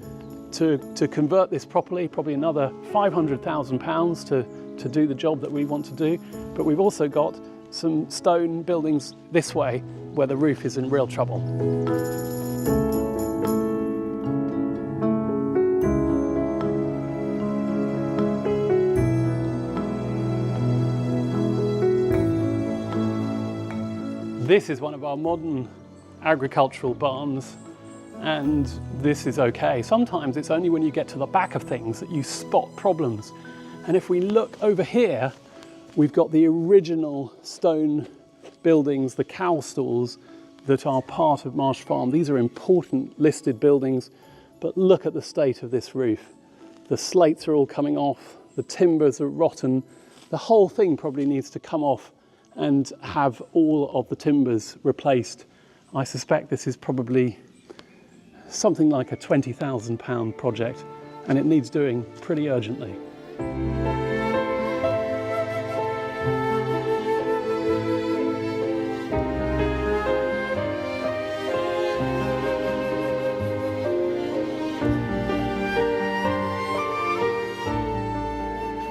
to convert this properly, probably another £500,000 to do the job that we want to do. But we've also got some stone buildings this way where the roof is in real trouble. This is one of our modern agricultural barns, and this is okay. Sometimes it's only when you get to the back of things that you spot problems. And if we look over here, we've got the original stone buildings, the cow stalls that are part of Marsh Farm. These are important listed buildings, but look at the state of this roof. The slates are all coming off, the timbers are rotten. The whole thing probably needs to come off and have all of the timbers replaced. I suspect this is probably something like a £20,000 project, and it needs doing pretty urgently.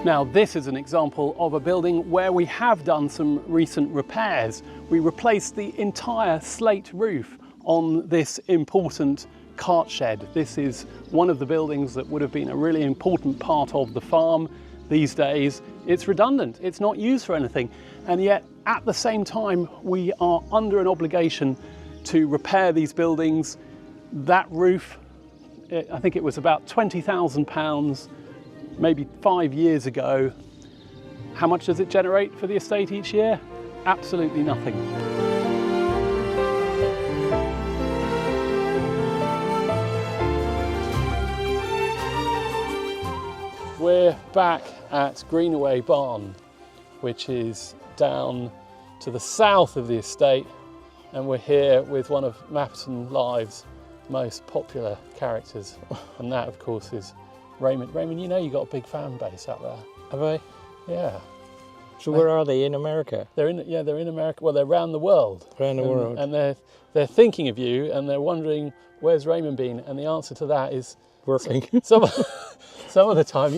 Now this is an example of a building where we have done some recent repairs. We replaced the entire slate roof on this important cart shed. This is one of the buildings that would have been a really important part of the farm these days. It's redundant, it's not used for anything, and yet at the same time we are under an obligation to repair these buildings. That roof, I think it was about £20,000 maybe 5 years ago. How much does it generate for the estate each year? Absolutely nothing. We're back at Greenaway Barn, which is down to the south of the estate, and we're here with one of Mapperton Live's most popular characters, and that of course is Raymond. Raymond, you know you've got a big fan base out there. Have I? Yeah. So where are they? In America? They're in America. Well, they're around the world. Around the world. And they're thinking of you, and they're wondering where's Raymond been, and the answer to that is Working. some of the time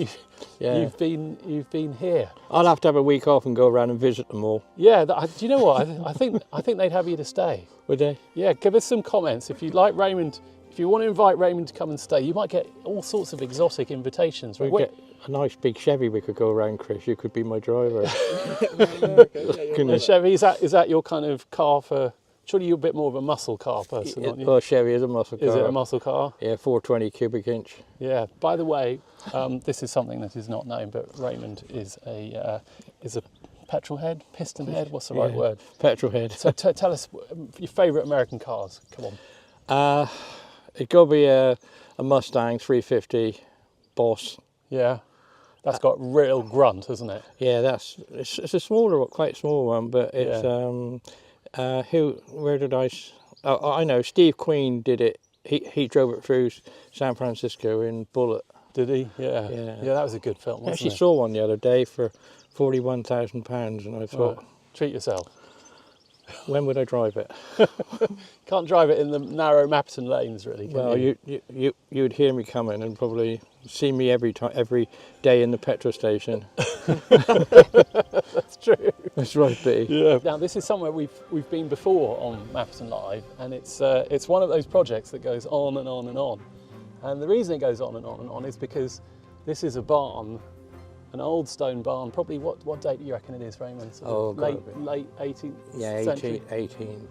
you've been here. I'll have to have a week off and go around and visit them all. Yeah. Do you know what? I think they'd have you to stay. Would they? Yeah. Give us some comments if you'd like Raymond. If you want to invite Raymond to come and stay, you might get all sorts of exotic invitations. We get a nice big Chevy we could go around, Chris. You could be my driver. A Chevy, is that your kind of car for? Surely you're a bit more of a muscle car person, aren't you? Well, Chevy is a muscle car. Is it a muscle car? Yeah, 420 cubic inch. Yeah. By the way, this is something that is not known, but Raymond is a petrol head, piston head. What's the right word? Petrol head. So tell us your favourite American cars. Come on. It'd got to be a Mustang 350 Boss. Yeah. That's got real grunt, hasn't it? Yeah, it's a smaller, quite small one, but it's I know Steve Queen did it. He drove it through San Francisco in Bullet. Did he? Yeah. Yeah, that was a good film, I wasn't actually it? saw one the other day for £41,000, and I thought, Right. Treat yourself. when would I drive it? Can't drive it in the narrow Mapperton lanes, really, can Well, you? you'd hear me coming and probably see me every day in the petrol station. That's true. That's right, Betty. Yeah. Now this is somewhere we've been before on Mapperton Live, and it's one of those projects that goes on and on and on. And the reason it goes on and on and on is because this is a barn, an old stone barn. Probably what date do you reckon it is, Raymond? Sort of late 18th century. 18.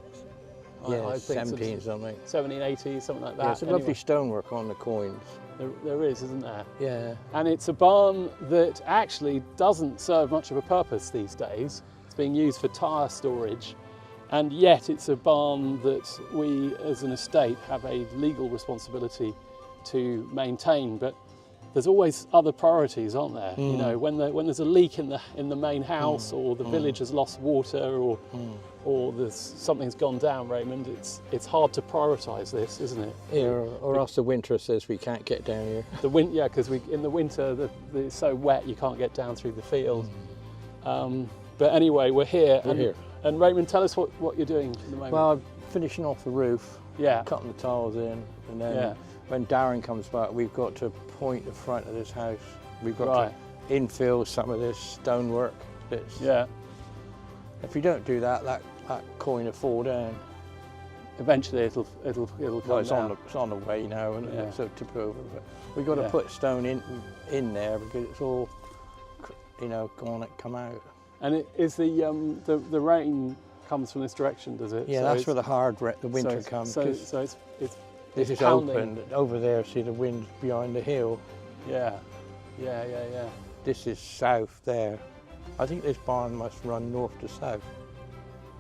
I Yeah, think 17 something. 1780, something like that. Yeah, it's a lovely stonework on the coins. There is, isn't there? Yeah. And it's a barn that actually doesn't serve much of a purpose these days. It's being used for tyre storage, and yet it's a barn that we as an estate have a legal responsibility to maintain. But there's always other priorities, aren't there? You know, when there's a leak in the main house, or the village has lost water, or there's something's gone down, Raymond, it's hard to prioritise this, isn't it? Yeah, or else the winter says we can't get down here. Because in the winter it's so wet you can't get down through the field. But anyway, we're here. And Raymond, tell us what you're doing at the moment. Well, I'm finishing off the roof, cutting the tiles in, and then when Darren comes back, we've got to point the front of this house. We've got to infill some of this stonework bits. Yeah. If you don't do that, that coin will fall down. Eventually, it'll come down. It's on the way now, and so tip over. But we've got to put stone in there because it's all, going to come out. And it is the rain comes from this direction, does it? Yeah, so that's where the winter comes. So this is open over there. See the wind behind the hill. Yeah. This is south there. I think this barn must run north to south.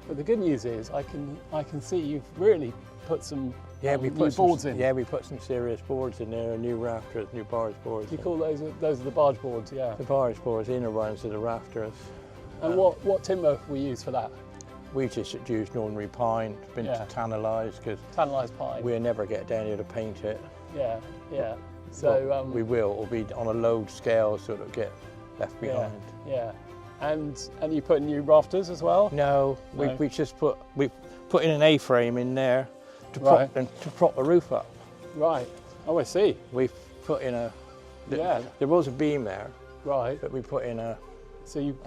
But the good news is I can see you've really put some we new boards in. Yeah, we put some serious boards in there, new rafters, new barge boards. You call those are the barge boards, yeah? The barge boards, inner ones are the rafters. And what timber we use for that? We just used ordinary pine. It's been tannalised because tannalised pine. We'll never get down here to paint it. Yeah. So we will. It'll be on a load scale, so it'll get left behind. Yeah. And you put new rafters as well? No. We just put in an A-frame in there to prop the roof up. Right. Oh, I see. We've put in there was a beam there. Right. But we put in a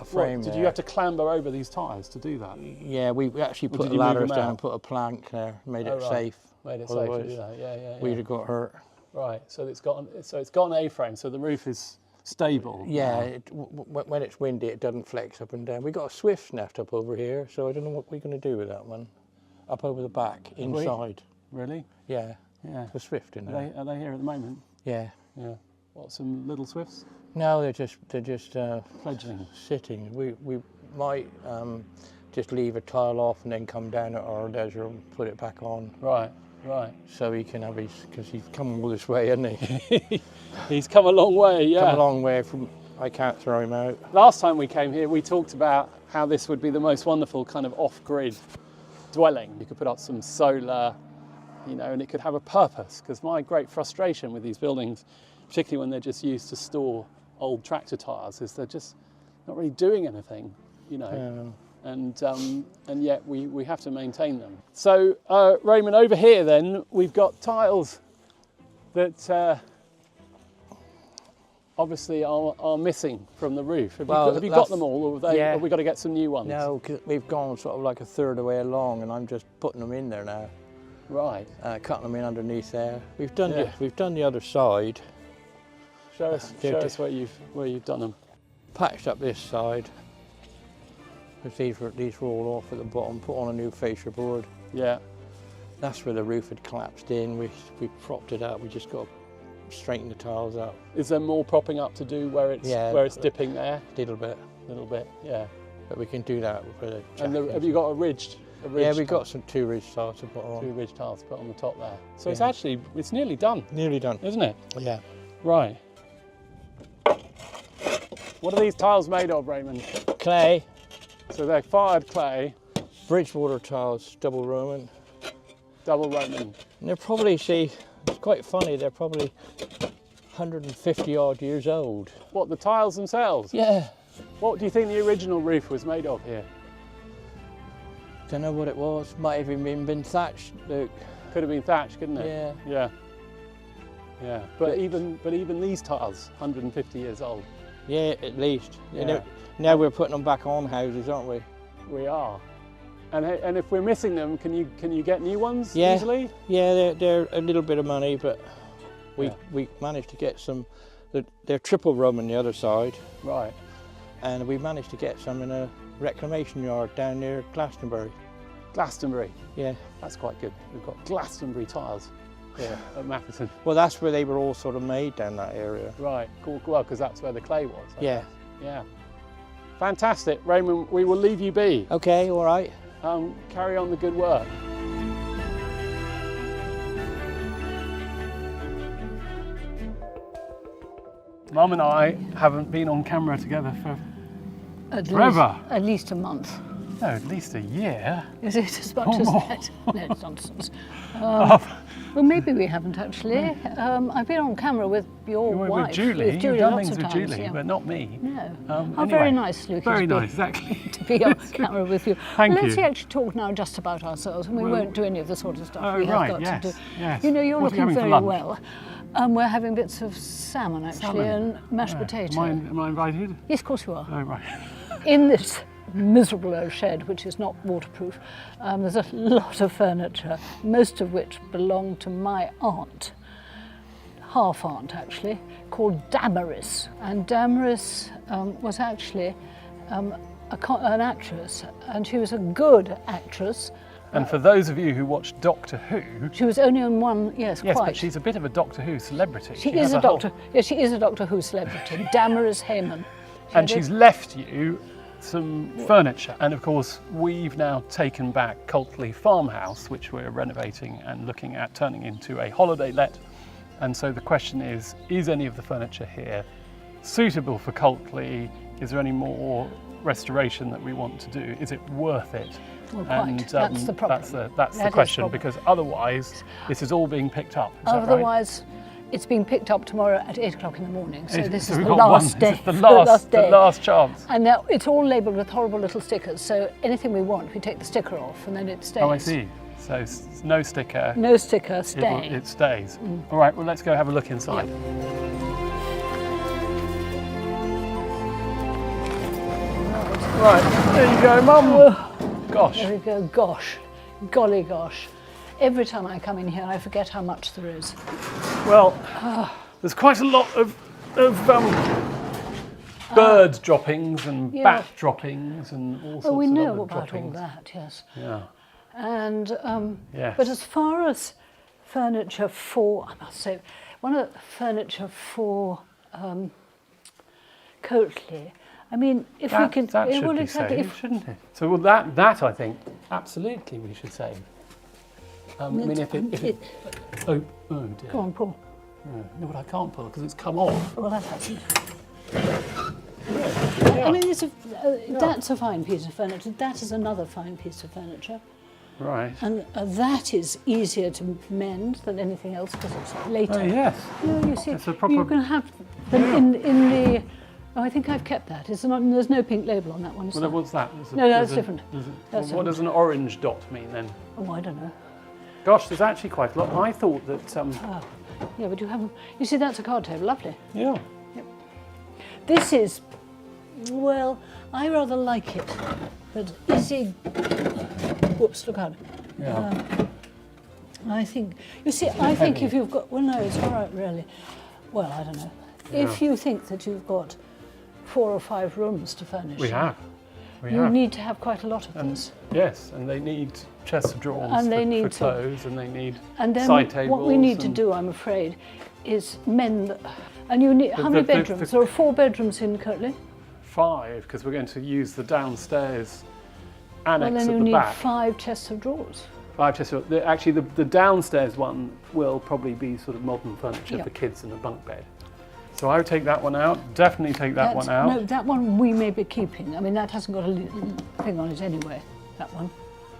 frame. Did you have to clamber over these tiles to do that? Yeah, we actually put did you move ladders them down, out? put a plank there, made it right. safe. Made it safe to Otherwise, do that. Yeah. we'd have got hurt. Right. So it's got an A-frame, so the roof is stable. Yeah, when it's windy, it doesn't flex up and down. We got a swift's nest up over here, so I don't know what we're going to do with that one. Up over the back, inside. Really? Yeah. Yeah. The swift in there. Are they here at the moment? Yeah. Yeah. What, some little swifts? No, they're just Fledgling. sitting. We might just leave a tile off and then come down at our leisure and put it back on. Right. So he can have because he's come all this way, hasn't he? He's come a long way, yeah. Come a long way from, I can't throw him out. Last time we came here, we talked about how this would be the most wonderful kind of off-grid dwelling. You could put up some solar, and it could have a purpose, because my great frustration with these buildings, particularly when they're just used to store old tractor tyres, is they're just not really doing anything, and yet we have to maintain them. So Raymond, over here then we've got tiles that obviously are missing from the roof. Have you got them all, or have we got to get some new ones? No, because we've gone sort of like a third of the way along, and I'm just putting them in there now. Right. Cutting them in underneath there. We've done the other side. Show us where you've done them. Patched up this side. Because these were all off at the bottom. Put on a new fascia board. Yeah. That's where the roof had collapsed in. We propped it up. We just got to straighten the tiles up. Is there more propping up to do where it's dipping there? A little bit. Yeah. But we can do that with a And have you got a ridged? Yeah, we've got two ridge tiles to put on. 2 ridge tiles to put on the top there. So it's nearly done. Nearly done. Isn't it? Yeah. Right. What are these tiles made of, Raymond? Clay. So they're fired clay. Bridgewater tiles, double Roman. Double Roman. And they're probably, it's quite funny, they're probably 150 odd years old. What, the tiles themselves? Yeah. What do you think the original roof was made of here? Don't know what it was. Might have even been thatched, Luke. Could have been thatched, couldn't it? Yeah. Yeah. But even these tiles, 150 years old. Yeah, at least. Yeah. Now we're putting them back on houses, aren't we? We are. And if we're missing them, can you get new ones easily? Yeah, they're a little bit of money, but we managed to get some. They're triple Roman the other side. Right. And we managed to get some in a reclamation yard down near Glastonbury. Glastonbury? Yeah. That's quite good. We've got Glastonbury tiles here at Mapperton. Well, that's where they were all sort of made down that area. Right, cool. Well, because that's where the clay was. Yeah. Yeah. Fantastic. Raymond, we will leave you be. Okay, all right. Carry on the good work. Mum and I haven't been on camera together for forever. At least a month. No, at least a year. Is it as much as that? No, it's nonsense. Well, maybe we haven't actually. I've been on camera with your wife. With Julie. With You've done lots things of with times, Julie, yeah. but not me. No. Anyway, very nice, Luke. Very nice, exactly. To be on camera with you. Thank you. Let's actually talk now just about ourselves, and we won't do any of the sort of stuff we have got to do. Yes. You know, you're What are you looking having very for well. We're having bits of salmon actually and mashed potato. Am I invited? Yes, of course you are. Oh, right. In this miserable old shed, which is not waterproof, there's a lot of furniture, most of which belonged to my aunt, half-aunt actually, called Damaris. And Damaris was actually an actress, and she was a good actress. And for those of you who watch Doctor Who... She was only on one, yes, yes, quite. but she's a bit of a Doctor Who celebrity. She is a Doctor Who celebrity, Damaris Heyman. And she's left you some furniture. And of course, we've now taken back Coltley Farmhouse, which we're renovating and looking at turning into a holiday let. And so the question is any of the furniture here suitable for Coltley? Is there any more restoration that we want to do? Is it worth it? Well, quite. And that's the problem. That's the question, because otherwise this is all being picked up. Is that right? Otherwise, it's being picked up tomorrow at 8 o'clock in the morning. So this is we've the got last day. This is the last chance. And now it's all labelled with horrible little stickers. So anything we want, we take the sticker off, and then it stays. Oh, I see. So no sticker. No sticker, stay. It stays. All right. Well, let's go have a look inside. Yep. Right, there you go, Mum. Gosh. There we go, gosh. Golly gosh. Every time I come in here, I forget how much there is. Well, there's quite a lot of bird droppings and bat droppings and all sorts Oh, we of know other about droppings. all that, yes. Yeah. And Yes. but as far as furniture for, I must say, one of the furniture for Coatley, I mean, if we can, that should well, be exactly, saved, shouldn't it? So well, that I think absolutely we should save. I mean, if it oh dear. Go on, Paul. No, but I can't pull because it's come off. Well, that's I mean, that's a fine piece of furniture. That is another fine piece of furniture. Right. And that is easier to mend than anything else because it's later. Oh yes. No, you see, It's a proper- you can have them in the. Oh, I think I've kept that. There's no pink label on that one. Is Well, there? what's that? No, that's different. Well, That's what different. does an orange dot mean then? Oh, I don't know. Gosh, there's actually quite a lot. I thought that. Yeah, but you haven't. You see, that's a card table. Lovely. Yeah. This is, well, I rather like it, but is it? Whoops! Look out. Yeah. I think. You see, I think heavy. if you've got. Well, no, it's all right, really. Well, I don't know. If you think that you've got 4 or 5 rooms to furnish, We have. We you have. need to have quite a lot of And this. yes, and they need chests of drawers And they for need to- clothes, and they need And then side tables. what we need to and- do, I'm afraid, is mend. And you need how many the- bedrooms? There are 4 bedrooms in Coatley. 5, because we're going to use the downstairs annex Well, then at you the need back. 5 chests of drawers. 5 chests. Actually, the downstairs one will probably be sort of modern furniture Yeah. for kids and a bunk bed. So I would take that one out. Definitely take that one out. No, that one we may be keeping. I mean, that hasn't got a thing on it anyway. That one.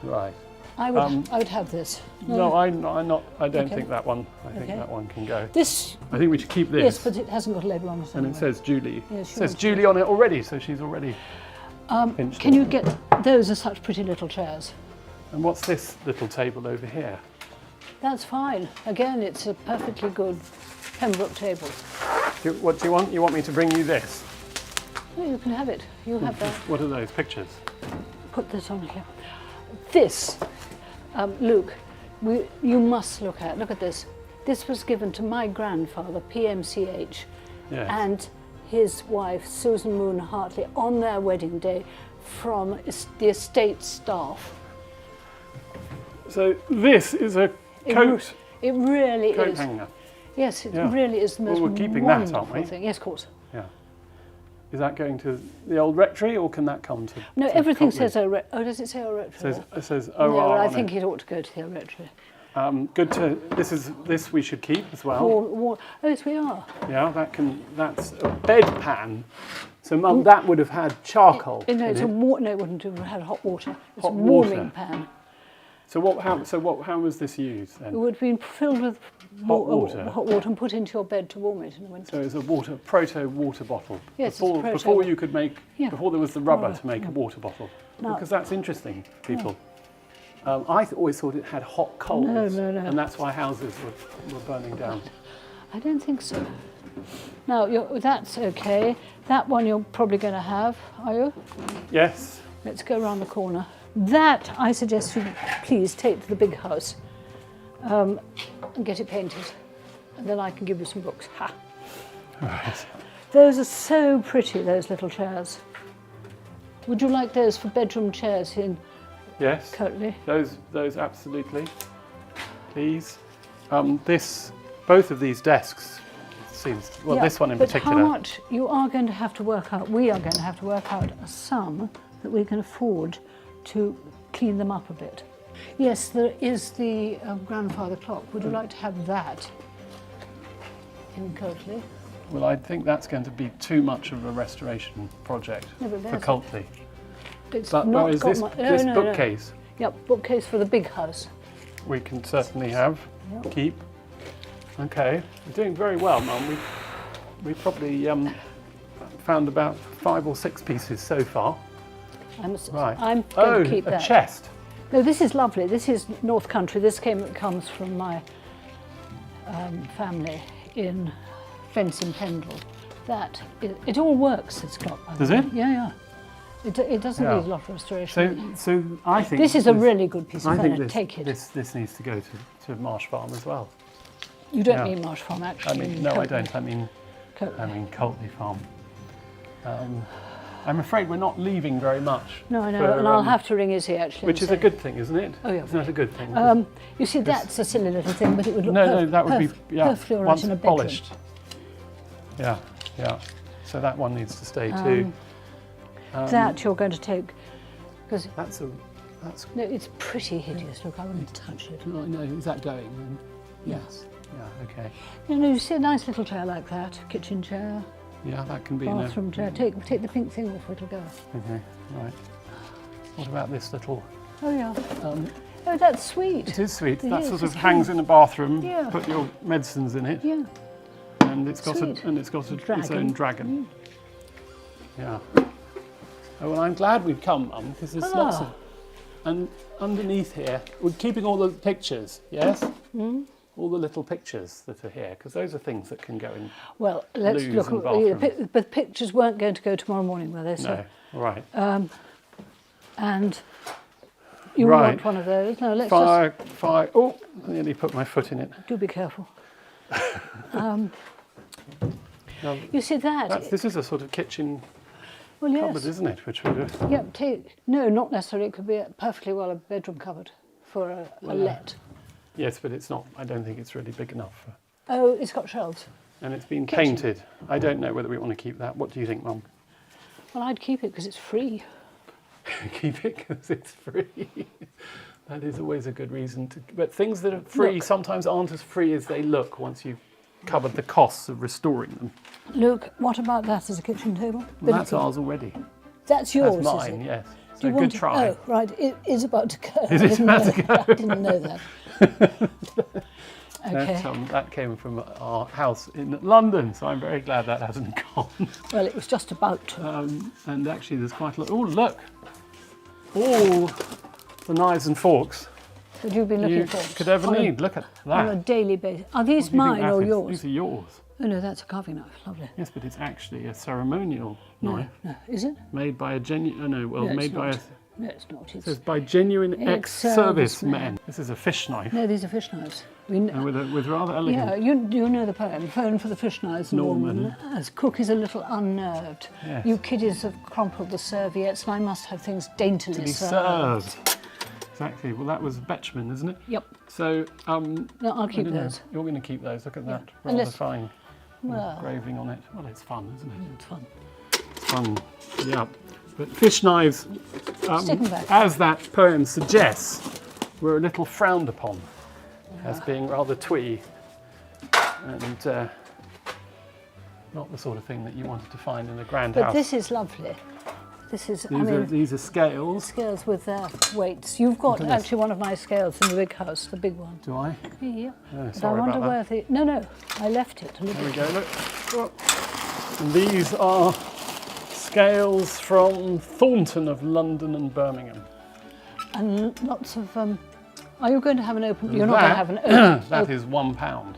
Right. I would have this. No, I'm not. I don't Okay. think that one. I think Okay. that one can go. This. I think we should keep this. Yes, but it hasn't got a label on it and anyway. it says Julie. Yes, It she says wants Julie on it already, so she's already pinched Can it. you get those are such pretty little chairs? And what's this little table over here? That's fine. Again, it's a perfectly good Pembroke table. What do you want? You want me to bring you this? No, you can have it. You have that. What are those pictures? Put this on here. This, Luke, you must look at. Look at this. This was given to my grandfather, PMCH, Yes. and his wife, Susan Moon Hartley, on their wedding day from the estate staff. So this is a coat It really coat is. hanger. Yes, it Yeah. really is the most Well, we're keeping that, aren't wonderful we? thing. Yes, of course. Yeah. Is that going to the old rectory, or can that come to? No, to everything Cotley? says oh, does it say Rectory? It says no, OR I on think it. it ought to go to the Rectory. Good to. This we should keep as well. Oh, yes, we are. Yeah, that's a bedpan. So, Mum, that would have had charcoal. No, in it's it. no, it wouldn't have had hot water. It's Hot a warming water. pan. How was this used It then? would have been filled with Hot water? hot water and put into your bed to warm it in the winter. So it's a proto water bottle. Yes, it's before, proto. before you could make, Yeah. before there was the rubber Oh, to make a water bottle. No. Because that's interesting, people. I always thought it had hot coals, No. and that's why houses were burning down. I don't think so. Now, that's okay. That one you're probably going to have, are you? Yes. Let's go around the corner. That, I suggest you please take to the big house and get it painted. And then I can give you some books. Ha! Right. Those are so pretty, those little chairs. Would you like those for bedroom chairs in Yes. Coatley? Those absolutely. Please. Both of these desks seems. Well, Yeah, this one in but particular. how much you are going to have to work out, we are going to have to work out a sum that we can afford to clean them up a bit. Yes, there is the grandfather clock. Would you like to have that in Coatley? Well, I think that's going to be too much of a restoration project No, but for there's Coatley. It's But not whereas got this, mu- this no. bookcase Yep, bookcase for the big house. we can certainly have, Yep. keep. Okay, we're doing very well, Mum. We probably found about 5 or 6 pieces so far. I'm Right. going to keep a that. chest. No, this is lovely. This is North Country. This comes from my family in Fence and Pendle. It all works, this clock. By the Does way. it? Yeah. It doesn't Yeah. need a lot of restoration. So I think This is a really good piece of I think furniture. Take it. This needs to go to Marsh Farm as well. You don't yeah. mean Marsh Farm, actually. I mean, no, I don't. I mean Coatley Farm. I'm afraid we're not leaving very much. No, I know, for, and I'll have to ring Izzy actually. Which is a good thing, isn't it? Oh yeah. Isn't that a good thing? You see, that's a silly little thing, but it would look no, that would be perfectly all right once in a bedroom. polished. Yeah. So that one needs to stay too. That you're going to take, because That's no, it's pretty hideous. Look, I wouldn't touch it. no, is that going? Yes. Yeah. Okay. You know, you see a nice little chair like that, kitchen chair, Yeah, that can be in a. bathroom chair. Take the pink thing off, it'll go. Okay. Right. What about this little? Oh yeah. Oh, that's sweet. It is sweet. It That is, sort of it's hangs in the bathroom. Yeah. Put your medicines in it, Yeah. and it's got Sweet. its own dragon. Yeah. Oh, well, I'm glad we've come, Mum, because there's lots of. And underneath here, we're keeping all the pictures. Yes. All the little pictures that are here, because those are things that can go in. Well, let's Loos look. and bathrooms. But pictures weren't going to go tomorrow morning, were they? So, No. Right. and you Right. want one of those? No, let's Fire. Oh, I nearly put my foot in it. just do be careful. Now, You see that? this is a sort of kitchen Well, yes. cupboard, isn't it? Which would have. Yeah, no, not necessarily. It could be perfectly well a bedroom cupboard for a let. Yes, but it's not. I don't think it's really big enough. Oh, it's got shelves. And it's been Kitchen. painted. I don't know whether we want to keep that. What do you think, Mum? Well, I'd keep it because it's free. Keep it because it's free. That is always a good reason to. But things that are free Look. sometimes aren't as free as they look once you've covered the costs of restoring them. Look, what about that as a kitchen table? Well, that's ours already. That's yours, That's is mine, it? yes. Do So you good want try. Oh, right. It is about to go. Is it about to go? I didn't know that. Okay. That came from our house in London, so I'm very glad that hasn't gone. Well, it was just about to. And actually, there's quite a lot. Oh, look! All the knives and forks That you've been looking you for. could ever need. Look at On a that. daily basis. Are these What do you think mine that or is? yours? These are yours. Oh no, that's a carving knife. Lovely. Yes, but it's actually a ceremonial knife No, is it? made by a genuine. Oh no, well, No, made it's by not. a. No, it's not. It says by genuine Ex-servicemen. ex-servicemen. This is a fish knife, No, these are fish knives. and with rather elegant. Yeah, you know the poem, Phone for the Fish Knives. Norman. As cook is a little unnerved. Yes. You kiddies have crumpled the serviettes, and I must have things daintily To be served. Exactly. Well, that was Betchman, isn't it? Yep. So, No, I'll I keep don't know. those. You're going to keep those. Look at that. And Rather let's- fine Well, engraving on it. Well, it's fun, isn't it? it's fun. It's fun. Yeah. But fish knives, Stick 'em back. as that poem suggests, were a little frowned upon as being rather twee and not the sort of thing that you wanted to find in a grand But house. this is lovely. This is, These are scales. scales with weights. You've got Look at this. actually one of my scales in the big house, the big one. Do I? Yeah. Oh, But I sorry wonder about where that. the... No, I left it. There we go, look. And these are scales from Thornton of London and Birmingham. And lots of... are you going to have an open... You're not going to have an open... That is £1.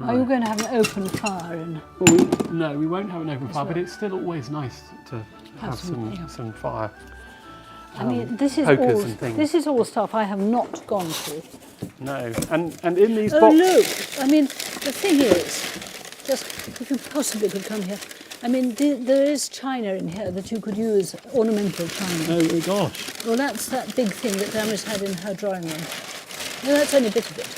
Are you going to have an open fire in... Well, no, we won't have an open fire, but it's still always nice to have some fire. I mean, this is pokers all... and things. This is all stuff I have not gone through. No, and in these Oh, boxes... look! I mean, the thing is, just if you possibly could come here, I mean, there is china in here that you could use, ornamental china. Oh my gosh. Well, that's that big thing that Damaris had in her drawing room. No, that's only a bit of it.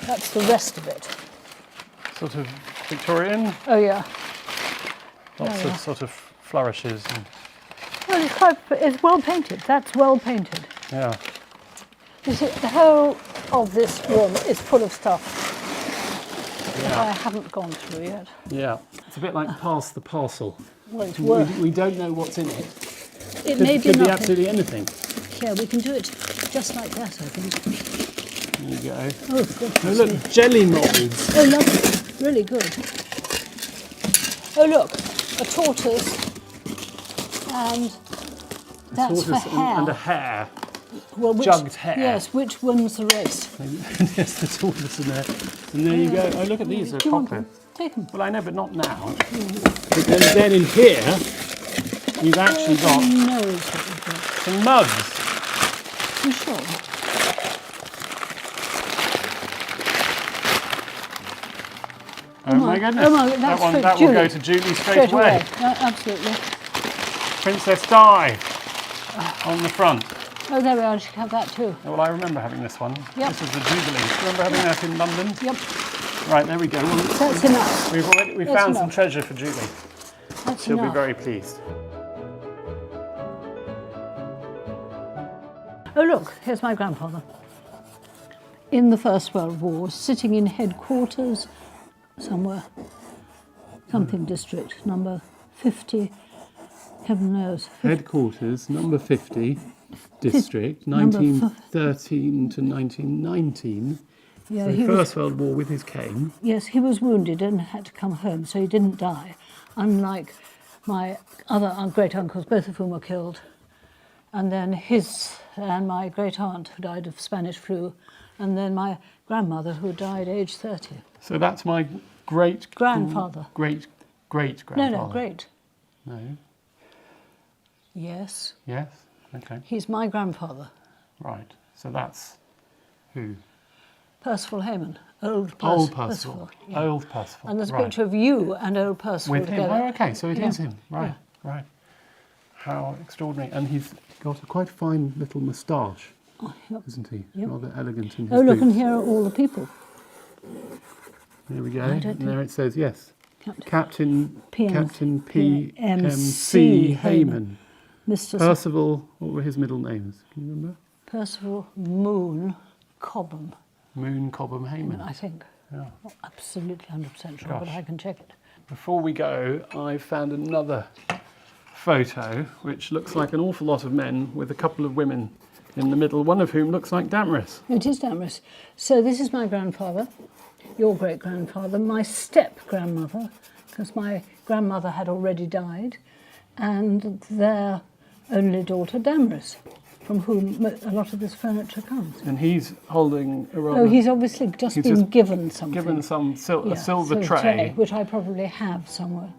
That's the rest of it. Sort of Victorian, Oh, yeah. lots of sort of flourishes. And, Well, it's well painted. That's well painted. yeah. You see, the whole of this room is full of stuff that I haven't gone through yet. Yeah. It's a bit like pass the parcel. Well, it's worth. We don't know what's in it. It may be Could be nothing. absolutely anything. Yeah, we can do it just like that, I think. There you go. Oh, goodness Oh, me. look, jelly molds. Oh, lovely. Really good. Oh, look, a tortoise, and that's for Tortoise hair. and a hare. Well, jugged hair. Yes, which wins the race? Yes, the tortoise in there. And there you go. Oh, look at these, they're Do you want chocolate. them? Take them. Well, I know, but not now. But then in here, you've actually got Who knows what we've got? some mugs. You sure? Oh my goodness. Oh my, that's that will go to Julie straight away. No, absolutely. Princess Di on the front. Oh, there we are. She can have that too. Oh, well, I remember having this one. Yep. This is the Jubilee. Remember having that in London? Yep. Right, there we go. Well, That's enough. we That's found some enough. treasure for Julie. That's She'll enough. be very pleased. Oh, look, here's my grandfather. In the First World War, sitting in headquarters somewhere, something district, number 50, heaven knows. Headquarters, number 50, district, Number 1913 to 1919. Yeah, The he First World War with his cane. Yes, he was wounded and had to come home, so he didn't die, unlike my other great-uncles, both of whom were killed. And then his and my great-aunt, who died of Spanish flu, and then my grandmother, who died aged 30. So that's my Grandfather. Great-grandfather. No, great. No. Yes, Yes? Okay. he's my grandfather, Right. So that's who? Percival Hayman, old Old Percival. Percival. Yeah. Old Percival. And there's a right. picture of you and old Percival With him. together. Oh, okay. So it is Yeah. him. Right. Right. How extraordinary. And he's got a quite fine little moustache, Oh, yep. isn't he? Yep. Rather elegant in his Oh, look, boots. and here are all the people. There we go. I don't And think- there it says, yes. Captain Captain P.M.C. P.M.C. Hayman. Mr. Percival, what were his middle names? Can you remember? Percival Moon Cobham, Moon Cobham Hayman. I think. Yeah. Not absolutely 100% sure, but Gosh. I can check it. Before we go, I found another photo which looks like an awful lot of men with a couple of women in the middle, one of whom looks like Damaris. It is Damaris. So this is my grandfather, your great-grandfather, my step-grandmother, because my grandmother had already died, and their only daughter, Damaris, from whom a lot of this furniture comes. And he's holding a rather... Oh, he's obviously just He's been just given something. given some Yeah, a silver so tray. which I probably have somewhere.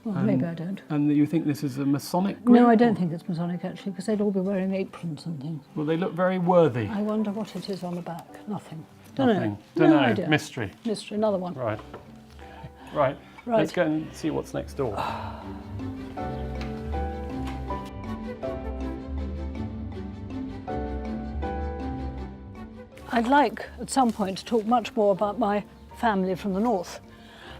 Well, maybe I don't. And you think this is a Masonic group? No, I don't think it's Masonic, actually, because they'd all be wearing aprons and things. Well, they look very worthy. I wonder what it is on the back. Nothing. Don't Nothing. know. Don't No know. idea. Mystery. Mystery. Another one. Right. Right. Right. Let's go and see what's next door. I'd like, at some point, to talk much more about my family from the north,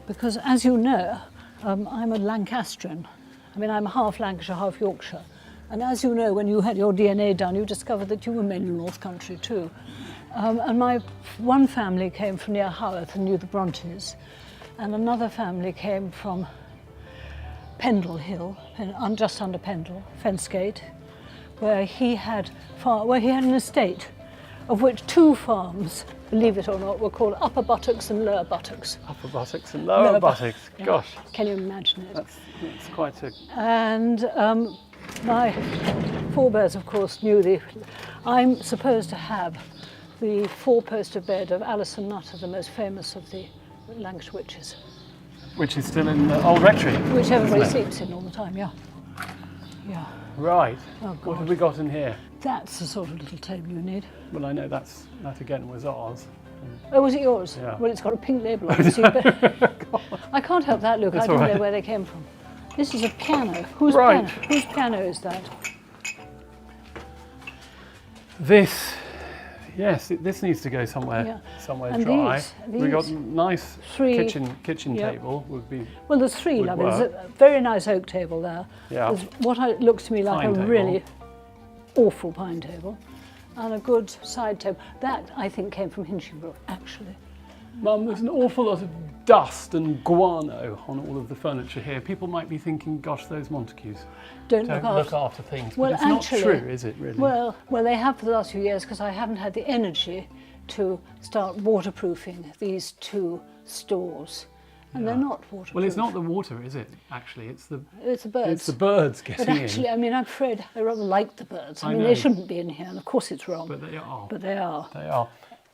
because, as you know, I'm a Lancastrian. I mean, I'm half Lancashire, half Yorkshire. And as you know, when you had your DNA done, you discovered that you were mainly North Country too. And my one family came from near Haworth and knew the Brontes, and another family came from Pendle Hill, just under Pendle, Fensgate, where he had an estate, of which two farms, believe it or not, were called Upper Buttocks and Lower Buttocks. Upper buttocks and lower buttocks. Yeah. Gosh, Can you imagine it? that's quite a... And my forebears, of course, knew I'm supposed to have the four-poster bed of Alison Nutter, the most famous of the Lancashire witches, Which is still in the old rectory. which everybody isn't it? sleeps in all the time, yeah. Yeah. Right. Oh, What God. have we got in here? That's the sort of little table you need. Well, I know that again was ours. Oh, was it yours? Yeah. Well, it's got a pink label on it. So you I can't help that look. That's I don't all right. know where they came from. This is a piano. Whose Right. piano? Whose piano is that? This, yes, this needs to go somewhere, Yeah. somewhere And dry. these- We got nice three- kitchen yeah. table would be. Well, there's three, Would lovely. There's work. a very nice oak table there. Yeah. There's what looks to me like Pine a table. really awful pine table, and a good side table. That, I think, came from Hinchinbrook, actually. Mum, there's an awful lot of dust and guano on all of the furniture here. People might be thinking, gosh, those Montagues Don't don't look look after. after things. Well, but it's actually, not true, is it, really? Well, they have for the last few years, because I haven't had the energy to start waterproofing these two stores. And they're not waterproof. Well, it's not the water, is it? Actually, it's the birds. It's the birds getting But actually, in. I mean, I'm afraid I rather like the birds. I mean, know. they shouldn't be in here, and of course it's wrong. But they are. But they are. They are.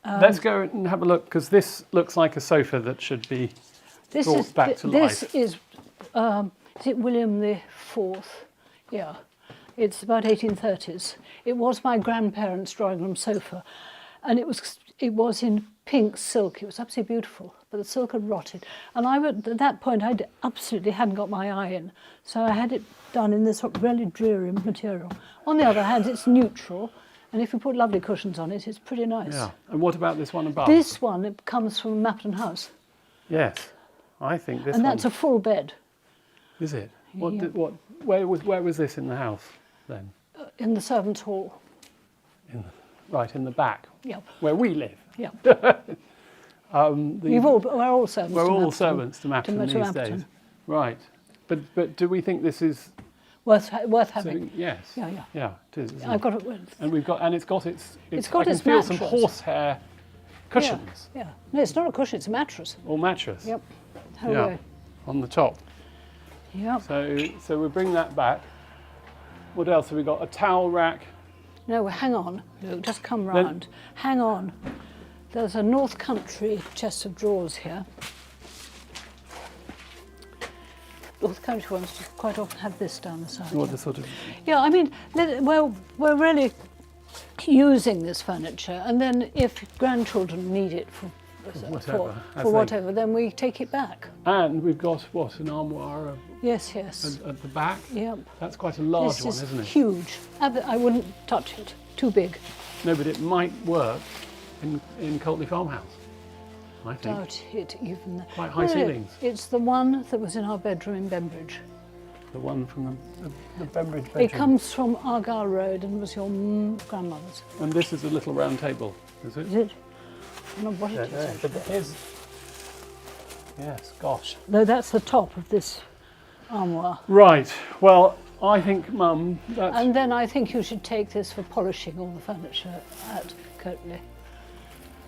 Let's go and have a look, because this looks like a sofa that should be brought back to life. This is it William the Fourth? Yeah. It's about 1830s. It was my grandparents' drawing room sofa, and it was in pink silk. It was absolutely beautiful, but the silk had rotted. And at that point, I absolutely hadn't got my eye in, so I had it done in this really dreary material. On the other hand, it's neutral, and if you put lovely cushions on it, it's pretty nice. Yeah. And what about this one above? This one, it comes from Mapperton House, Yes, I think this and one. that's a full bed Is it? Yeah. Where was this in the house then? in the servants' hall. Right in the back, Yep, where we live. yep. We're We're all servants. all to Mapperton. servants to Mapperton to these Mapperton. days. Right. But do we think this is? Worth having. Yes. Yeah, yeah. Yeah, it is. Isn't I've it? got it. And it's got its. It's got I can its feel some mattress. horsehair cushions Yeah. No, it's not a cushion. It's a mattress. or mattress. Yep. Yeah. Hello. On the top. Yep. So we'll bring that back. What else have we got? A towel rack. No, hang on. Luke, just come round. Hang on. There's a North Country chest of drawers here. North Country ones just quite often have this down the side. What the sort of? Yeah, I mean, we're really using this furniture, and then if grandchildren need it for whatever, then we take it back. And we've got what, an armoire Yes, yes. at the back. Yep. That's quite a large This one, is isn't it? huge. I wouldn't touch it. Too big. No, but it might work in Coltley Farmhouse, I think. Doubt it even. Quite high ceilings. It's the one that was in our bedroom in Bembridge. The one from the Bembridge bedroom. It comes from Argyle Road and was your grandmother's. And this is a little round table, is it? Is it? I don't know what it is. Yeah, but actually. here's. Yes, gosh. No, that's the top of this armoire. Right. Well, I think, Mum, that's. And then I think you should take this for polishing all the furniture at Coatley.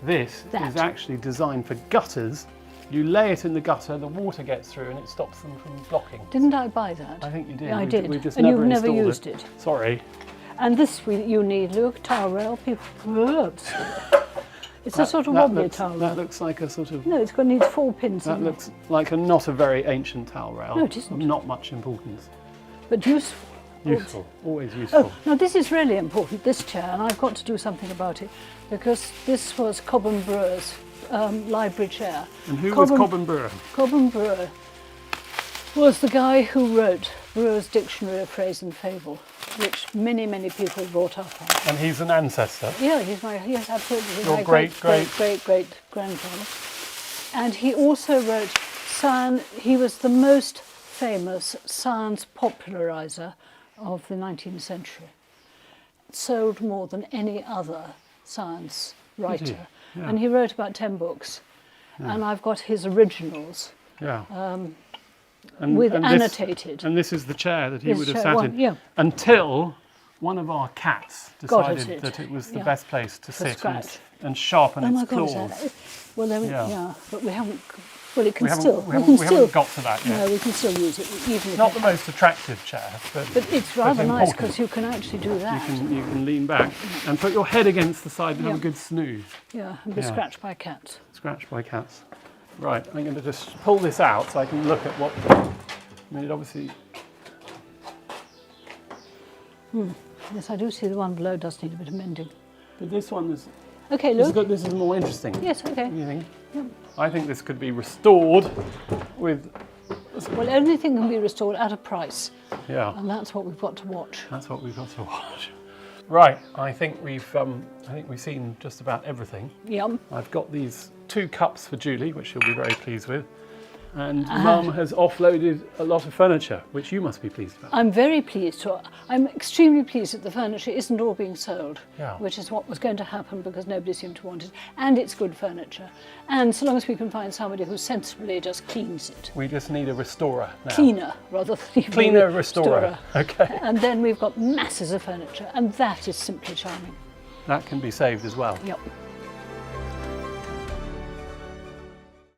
This That. is actually designed for gutters. You lay it in the gutter, the water gets through, and it stops them from blocking. Didn't I buy that? I think you did. Yeah, I We- did. We just And never you've never installed used it. Sorry. And this you need, Luke, towel rail. It's a sort of wobbly towel That rail. looks like a sort of. No, it's got needs 4 pins That in looks like not a very ancient towel rail. No, it isn't. Not much importance. it, but useful. Useful. Always useful. Oh, now this is really important, this chair, and I've got to do something about it, because this was Cobham Brewer's library chair. And who was Cobham Brewer? Cobham Brewer was the guy who wrote Brewer's Dictionary of Phrase and Fable, which many, many people brought up on. And he's an ancestor. Yeah, yes, absolutely. He's Your my great grandfather. And he also wrote he was the most famous science popularizer of the 19th century. Sold more than any other science writer. Yeah. And he wrote about 10 books. And I've got his originals Yeah. with this- annotated. And this is the chair that he This would have chair, sat one, in. yeah. Until one of our cats Got at decided it, that it was the yeah, best place to for sit scratch. and sharpen Oh my its God, claws. well, Yeah. but we haven't. Well, it can We haven't, still. we haven't got to that yet. No, we can still use it, even if Not it the has- most attractive chair, but It's rather nice important. because you can actually do that. You can lean back and put your head against the side and have a Yeah. good snooze. Yeah, and be Yeah. scratched by cats. Scratched by cats. Right, I'm going to just pull this out so I can look at what. I mean, it obviously. Yes, I do see the one below does need a bit of mending. But this one is. Okay, This is, Luke. good, this is more interesting. Yes, okay. What do you think? I think this could be restored with. Well, anything can be restored at a price, Yeah, and that's what we've got to watch. that's what we've got to watch. Right, I think we've seen just about everything. Yum. I've got these 2 cups for Julie, which she'll be very pleased with. And Mum has offloaded a lot of furniture, which you must be pleased about. I'm very pleased. I'm extremely pleased that the furniture isn't all being sold, Yeah. which is what was going to happen because nobody seemed to want it. And it's good furniture. And so long as we can find somebody who sensibly just cleans it. We just need a restorer now. Cleaner, rather than even Cleaner a restorer. Okay. And then we've got masses of furniture, and that is simply charming. That can be saved as well. Yep.